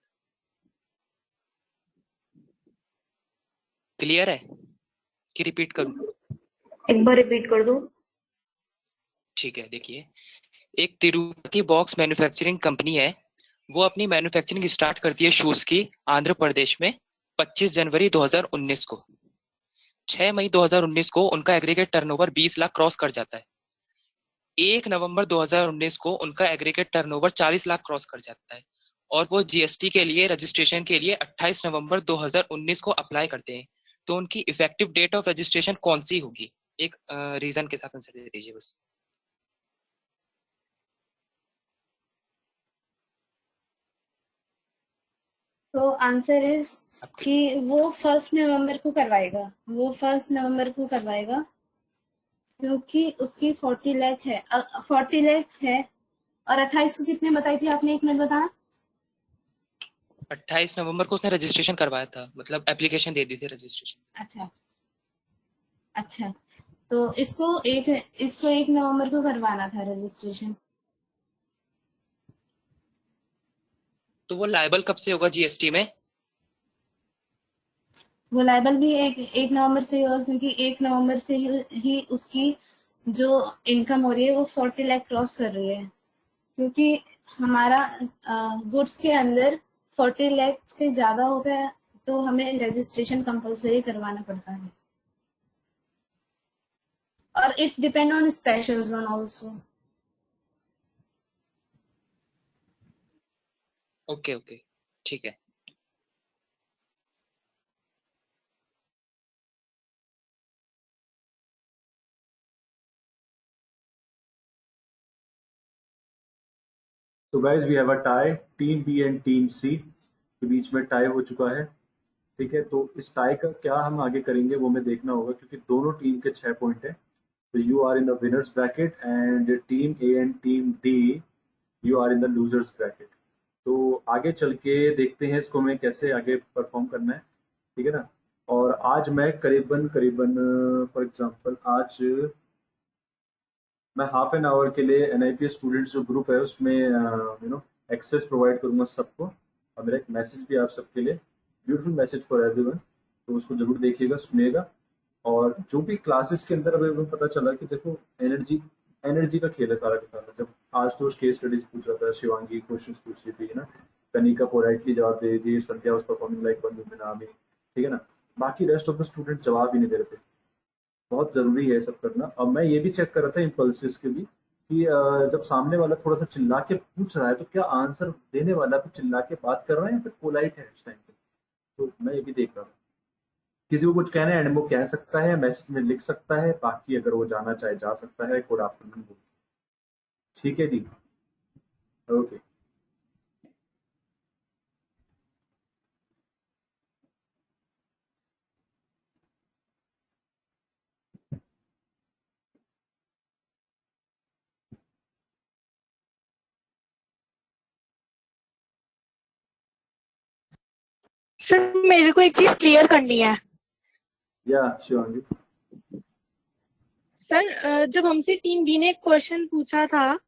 क्लियर है कि रिपीट करूं? एक बार रिपीट कर दो। ठीक है, देखिए, एक तिरुपति बॉक्स मैन्युफैक्चरिंग कंपनी है, वो अपनी मैन्युफैक्चरिंग स्टार्ट करती है शूज की आंध्र प्रदेश में 25 जनवरी 2019 को। 6 मई 2019 को उनका एग्रीगेट टर्नओवर 20 लाख क्रॉस कर जाता है। 1 नवंबर 2019 को उनका एग्रीगेट टर्नओवर 40 लाख क्रॉस कर जाता है, और वो जीएसटी के लिए रजिस्ट्रेशन के लिए 28 नवंबर 2019 को अप्लाई करते हैं। तो उनकी इफेक्टिव डेट ऑफ रजिस्ट्रेशन कौन सी होगी? एक रीजन के साथ आंसर दे दीजिए बस। तो आंसर इज कि वो 1 नवंबर को करवाएगा, वो 1 नवंबर को करवाएगा, क्योंकि उसकी 40 लाख है, 40 लाख है। और 28 को कितने बताई थी आपने, 1 मिनट बताना। 28 नवंबर को उसने रजिस्ट्रेशन करवाया था, मतलब एप्लीकेशन दे दी थी रजिस्ट्रेशन। अच्छा अच्छा, तो इसको 1 नवंबर को करवाना था रजिस्ट्रेशन। तो वो लायबल कब से होगा जीएसटी में? वो लायबल भी एक नवंबर से ही होगा, क्योंकि 1 नवंबर से ही उसकी जो इनकम हो रही है वो 40 लाख क्रॉस कर रही है, क्योंकि हमारा गुड्स के अंदर 40 लाख से ज्यादा होता है, तो हमें रजिस्ट्रेशन कंपलसरी करवाना पड़ता है। और it's depend on special zone also. Okay okay, ठीक है। तो guys we have a tie, team B and team C के बीच में टाई हो चुका है। ठीक है, तो इस टाई का क्या हम आगे करेंगे वो हमें देखना होगा, क्योंकि दोनों टीम के 6 पॉइंट है। तो you are in the winners bracket and team A and team D you are in the losers bracket. तो आगे चल के देखते हैं इसको हमें कैसे आगे परफॉर्म करना है। ठीक है ना। और आज मैं करीबन करीबन फॉर एग्जांपल आज मैं हाफ एन आवर के लिए NIPS स्टूडेंट्स जो ग्रुप है उसमें एक्सेस प्रोवाइड करूंगा सबको, और मेरा एक मैसेज भी आप सबके लिए, ब्यूटीफुल मैसेज फॉर एवरीवन, तो उसको जरूर देखिएगा सुनिएगा। और जो भी क्लासेस के अंदर अभी पता चला कि देखो एनर्जी का खेल है सारा का सारा। जब आज तो केस स्टडीज पूछ रहा था, शिवांगी क्वेश्चन पूछ रही थी ना, कनिका पोलाइटली जवाब दे रही थी, Sandhya was performing like one woman army. ठीक है ना, बाकी रेस्ट ऑफ द स्टूडेंट जवाब ही नहीं दे रहे थे। बहुत ज़रूरी है ये सब करना। और मैं ये भी चेक कर रहा था इम्पल्सिस के भी कि जब सामने वाला थोड़ा सा चिल्ला के पूछ रहा है तो क्या आंसर देने वाला भी चिल्ला के बात कर रहा है या फिर पोलाइट है उस टाइम पे। तो मैं ये भी देख रहा था, किसी को कुछ कहना है एंड वो कह सकता है, मैसेज में लिख सकता है, बाकी अगर वो जाना चाहे जा सकता है। Good afternoon. ठीक है जी, ओके। सर मेरे को एक चीज क्लियर करनी है। या शिवांगी। सर जब हमसे टीम बी ने क्वेश्चन पूछा था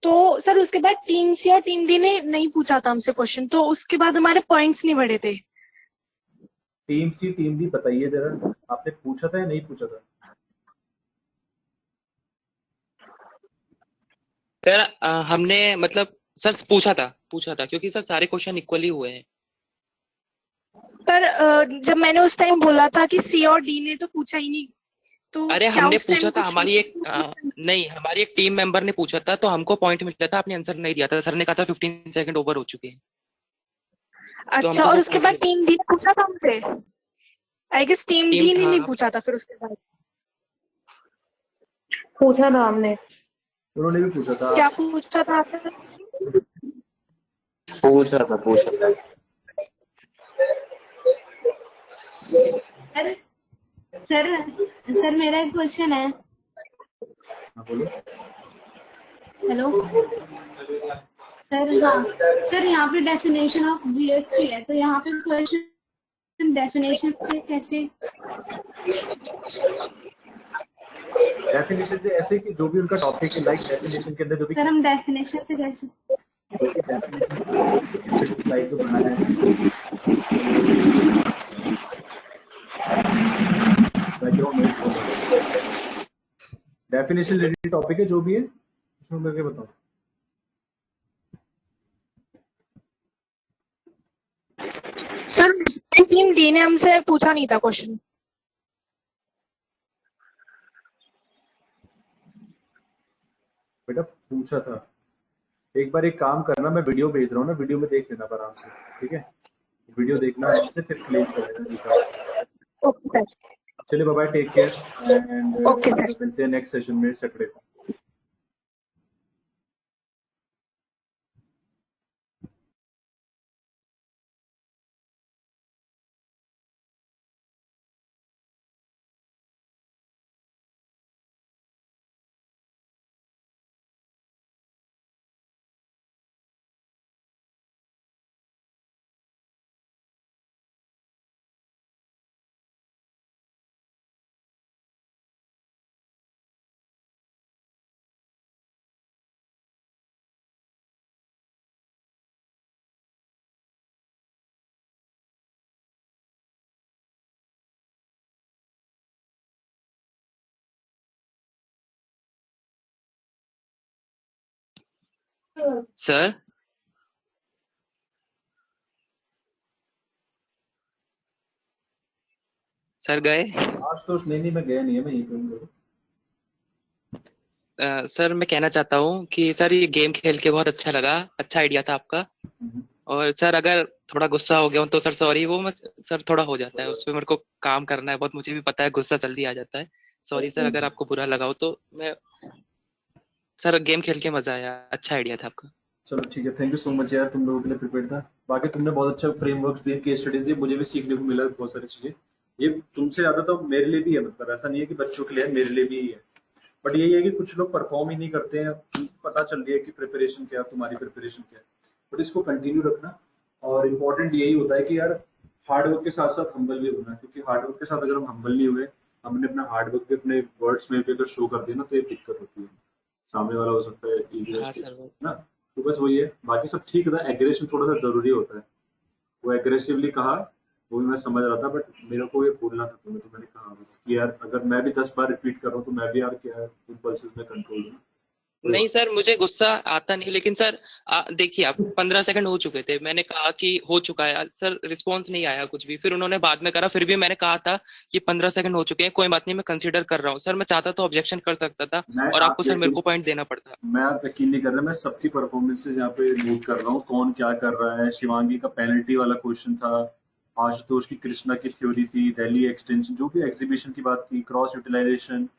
तो सर उसके बाद टीम सी और टीम डी ने नहीं पूछा था हमसे क्वेश्चन, तो उसके बाद हमारे पॉइंट्स नहीं बढ़े थे। टीम सी टीम डी बताइए जरा, आपने पूछा था या नहीं पूछा था? सर हमने मतलब सर पूछा था क्योंकि सर सारे क्वेश्चन इक्वली हुए हैं। पर जब मैंने उस टाइम बोला था कि सी और डी ने तो पूछा ही नहीं, तो अरे क्या हमने उस टाइम पूछा था, कुछ हमारी एक टीम मेंबर ने पूछा था तो हमको पॉइंट मिला था, आपने आंसर नहीं दिया था। सर ने कहा था 15 सेकंड ओवर हो चुके हैं। तो अच्छा, हमको और वो उसके point बाद मिला। टीम डी ने पूछा था हमसे। आई गेस टीम डी ने नहीं हाँ पूछा था फिर उसके बाद। पूछा था हमने। उन्होंने भी पूछा था। क्या पूछा था आपने? पूछा था। सर मेरा एक क्वेश्चन है। हाँ बोलो। Hello sir. हाँ सर, यहाँ पे डेफिनेशन ऑफ GST है, तो यहाँ पे क्वेश्चन डेफिनेशन से कैसे? डेफिनेशन से ऐसे कि जो भी उनका टॉपिक है, लाइक डेफिनेशन के अंदर जो भी सर हम डेफिनेशन से कैसे? स्लाइड जो बनाया है, डेफिनेशन रिलेटेड टॉपिक है जो भी है उसमें मैं क्या बताऊं। सर टीम डी ने हमसे पूछा नहीं था क्वेश्चन। बेटा पूछा था। एक बार एक काम करना, मैं वीडियो भेज रहा हूँ ना, वीडियो में देख लेना आराम से। ठीक है, वीडियो देखना आराम से, फिर क्लेम करेगा। Okay sir. चलिए bye bye, take care and okay sir. मिलते हैं नेक्स्ट सेशन में सैटरडे को। सर सर गए? आज तो नहीं मैं गया नहीं है, मैं यहीं पे हूँ। सर मैं कहना चाहता हूँ कि सर ये गेम खेल के बहुत अच्छा लगा, अच्छा आइडिया था आपका। और सर अगर थोड़ा गुस्सा हो गया हूँ तो सर सॉरी, सर थोड़ा हो जाता है, उस पर मेरे को काम करना है बहुत, मुझे भी पता है गुस्सा जल्दी आ जाता है। सॉरी सर अगर आपको बुरा लगा हो तो। मैं सर गेम खेल के मजा आया, अच्छा आइडिया था आपका। चलो ठीक है, थैंक यू सो मच यार, तुम लोगों के लिए प्रिपेयर था। बाकी तुमने बहुत अच्छा फ्रेमवर्क्स दिए, केस स्टडीज दिए, मुझे भी सीखने को मिला बहुत सारी चीजें। ये तुमसे ज्यादा तो मेरे लिए भी है, मतलब ऐसा नहीं है कि बच्चों के लिए है, मेरे लिए भी है। बट यही है कि कुछ लोग परफॉर्म ही नहीं करते हैं, उनको पता चल रही है कि प्रिपरेशन क्या है, तुम्हारी प्रिपरेशन क्या है, बट इसको कंटिन्यू रखना। और इम्पोर्टेंट यही होता है कि यार हार्ड वर्क के साथ साथ हम्बल भी होना, क्योंकि हार्ड वर्क के साथ अगर हम हम्बल नहीं हुए, हमने अपना हार्ड वर्क भी अपने वर्ड्स में भी अगर शो कर दिया ना, तो ये दिक्कत होती है। सामने वाला हो सकता है egoistic, ना। तो बस वही है, बाकी सब ठीक था। एग्रेशन थोड़ा सा जरूरी होता है, वो एग्रेसिवली कहा, वो भी मैं समझ रहा था, बट मेरे को ये बोलना था तुम्हें, तो मैंने कहा बस कि यार अगर मैं भी 10 बार रिपीट कर रहा हूँ तो मैं भी यार क्या इम्पल्सेस में कंट्रोल हूँ। नहीं सर मुझे गुस्सा आता नहीं, लेकिन सर देखिए आप 15 सेकंड हो चुके थे, मैंने कहा कि हो चुका है सर, रिस्पांस नहीं आया कुछ भी, फिर उन्होंने बाद में करा, फिर भी मैंने कहा था कि 15 सेकंड हो चुके हैं, कोई बात नहीं मैं कंसीडर कर रहा हूँ। सर मैं चाहता तो ऑब्जेक्शन कर सकता था और आपको सर मेरे को पॉइंट देना पड़ता। मैं आप यकीन नहीं कर रहा, मैं सबकी परफॉर्मेंसेज यहाँ पे नोट कर रहा हूँ, कौन क्या कर रहा है। शिवांगी का पेनल्टी वाला क्वेश्चन था, आशुतोष की कृष्णा की थ्योरी थी, दिल्ली एक्सटेंशन, जो भी एग्जीबिशन की बात की, क्रॉस यूटिलाइजेशन।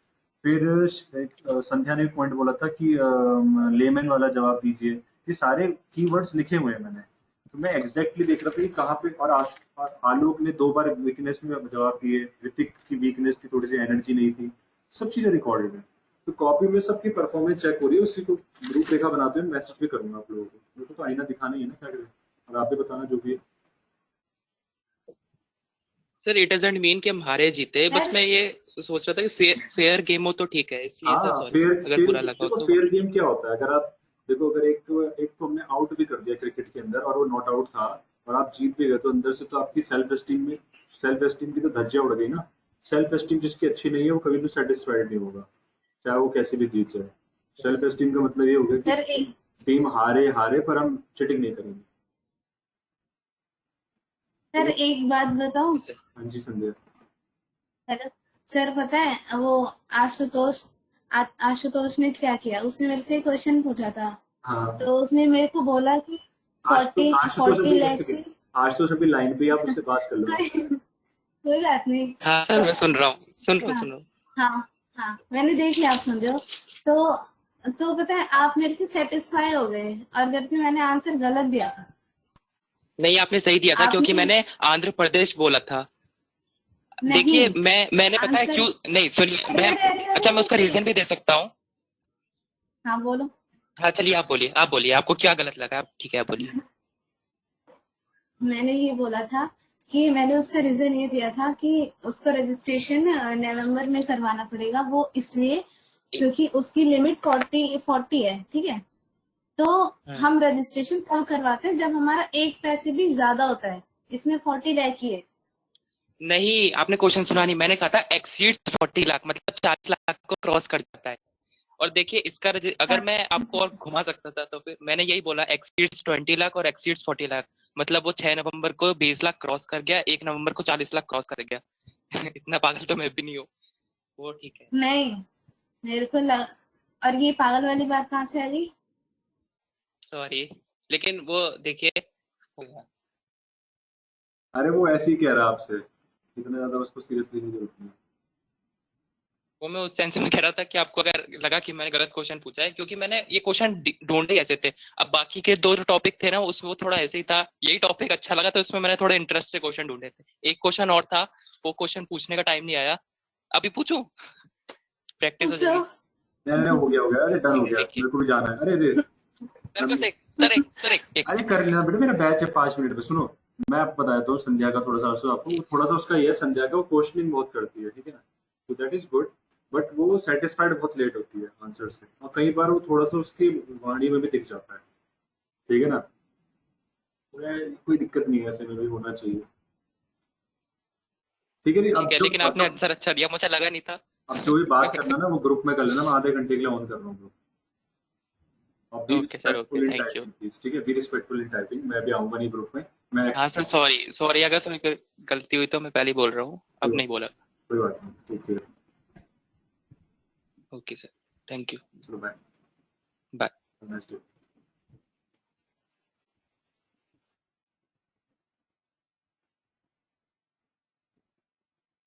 फिर संध्या ने पॉइंट बोला था कि लेमन वाला जवाब दीजिए। ये सारे कीवर्ड्स लिखे हुए हैं मैंने, तो मैं एग्जैक्टली देख रहा था कि कहाँ पे। और आलोक ने 2 बार वीकनेस में जवाब दिए, ऋतिक की वीकनेस थी, थोड़ी सी एनर्जी नहीं थी, सब चीजें रिकॉर्डेड है। तो कॉपी में सबकी परफॉर्मेंस चेक हो रही है, उसी को ग्रुप रेखा बनाते हुए मैसेज भी करूंगा आप लोगों को। मेरे को तो आईना दिखाना ही है ना, क्या करें, और आप भी बताना जो भी है। सर इट डजंट मीन कि हम हारे जीते, बस मैं ये सोच रहा था कि फेयर गेम हो तो ठीक है, इसलिए सर सॉरी अगर बुरा लगा हो तो। फेयर गेम क्या होता है, अगर आप देखो, अगर एक तो हमने आउट भी कर दिया क्रिकेट के अंदर और वो नॉट आउट था और आप जीत भी गए, तो अंदर से तो आपकी सेल्फ एस्टीम की तो धज्जियां उड़ गई ना। सेल्फ एस्टीम जिसकी अच्छी नहीं है वो कभी भी सेटिस्फाइड नहीं होगा, चाहे वो कैसे भी जीत जाए। सेल्फ एस्टीम का मतलब ये हो गया कि टीम हारे पर हम चिटिंग नहीं करेंगे। सर एक बात बताऊं? हाँ जी संजय। हेलो सर, पता है वो आशुतोष ने क्या किया, उसने मेरे से क्वेश्चन पूछा था। हाँ। तो उसने मेरे को बोला कि 40 लाख से। आशुतोष अभी लाइन पे, आप उससे बात कर लो। कोई बात नहीं। हाँ सर मैं सुन रहा हूँ। हाँ हाँ मैंने देख लिया, आप सुन रहे हो। तो पता है आप मेरे से सेटिस्फाई हो गए, और जबकि मैंने आंसर गलत दिया था। नहीं आपने सही दिया था, क्योंकि मैंने आंध्र प्रदेश बोला था। देखिए मैंने पता है क्यों नहीं, सुनिए मैं, अच्छा मैं उसका रीजन भी दे सकता हूँ। हाँ बोलो। हाँ चलिए आप बोलिए आपको क्या गलत लगा, ठीक है आप बोलिए। मैंने ये बोला था कि मैंने उसका रीजन ये दिया था कि उसको रजिस्ट्रेशन नवंबर में करवाना पड़ेगा, वो इसलिए क्योंकि उसकी लिमिट 40 है, ठीक है। तो हम रजिस्ट्रेशन तब करवाते हैं जब हमारा एक पैसे भी ज्यादा होता है, इसमें 40 लाख ही है। नहीं आपने क्वेश्चन सुना नहीं, मैंने कहा था एक्सीड्स 40 लाख, मतलब 40 लाख को क्रॉस कर जाता है। और देखिए इसका अगर मैं आपको और घुमा सकता था तो फिर मैंने यही बोला एक्सीड्स 20 लाख और एक्सीड्स 40 लाख, मतलब वो 6 नवंबर को 20 लाख क्रॉस कर गया, 1 नवंबर को 40 लाख क्रॉस कर गया। इतना पागल तो मैं भी नहीं हूँ, वो ठीक है। नहीं मेरे को और ये पागल वाली बात कहाँ से आ गई? सॉरी, लेकिन वो देखिए। अरे वो ऐसे ही कह रहा आपसे, इतना ज्यादा उसको सीरियसली नहीं जरूरत नहीं। वो मैं उस सेंस में कह रहा था कि आपको अगर लगा कि मैंने गलत क्वेश्चन पूछा है, क्योंकि मैंने ये क्वेश्चन ढूंढे ऐसे थे। अब बाकी के 2 टॉपिक थे ना, उसमें वो थोड़ा ऐसे ही था, यही टॉपिक अच्छा लगा तो उसमें मैंने थोड़े इंटरेस्ट से क्वेश्चन ढूंढे थे। एक क्वेश्चन और था, वो क्वेश्चन पूछने का टाइम नहीं आया। अभी पूछूं? प्रैक्टिस हो जाएगी। नहीं हो गया, अरे डन हो गया, मेरे को भी जाना है। अरे अरे कर लेना बेटा, मेरा बैच है 5 मिनट में। सुनो मैं आपको बताता हूँ संध्या का थोड़ा सा, आपको थोड़ा सा उसका ये, संध्या का वो क्वेश्चनिंग बहुत करती है, ठीक है ना, तो दैट इज गुड। बट वो सेटिस्फाइड बहुत लेट होती है आंसर से, और कई बार वो थोड़ा सा उसकी वाणी में भी दिख जाता है, ठीक है ना। कोई दिक्कत नहीं है, ऐसे में भी होना चाहिए, ठीक है। नहीं लेकिन आपने आंसर अच्छा दिया, मुझे लगा नहीं था। अब जो भी बात करना ना वो ग्रुप में कर लेना, मैं आधे घंटे के लिए ऑन कर रहा हूँ। Okay sir, okay thank you. ठीक है, बी रिस्पेक्टफुल इन टाइपिंग। मैं भी आऊंगा नहीं ग्रुप में, मैं। हाँ सर सॉरी अगर गलती हुई तो मैं पहले बोल रहा हूँ, अब नहीं बोला। कोई बात नहीं, ठीक है। Okay sir. Thank you. चलो बाय बाय। Next day.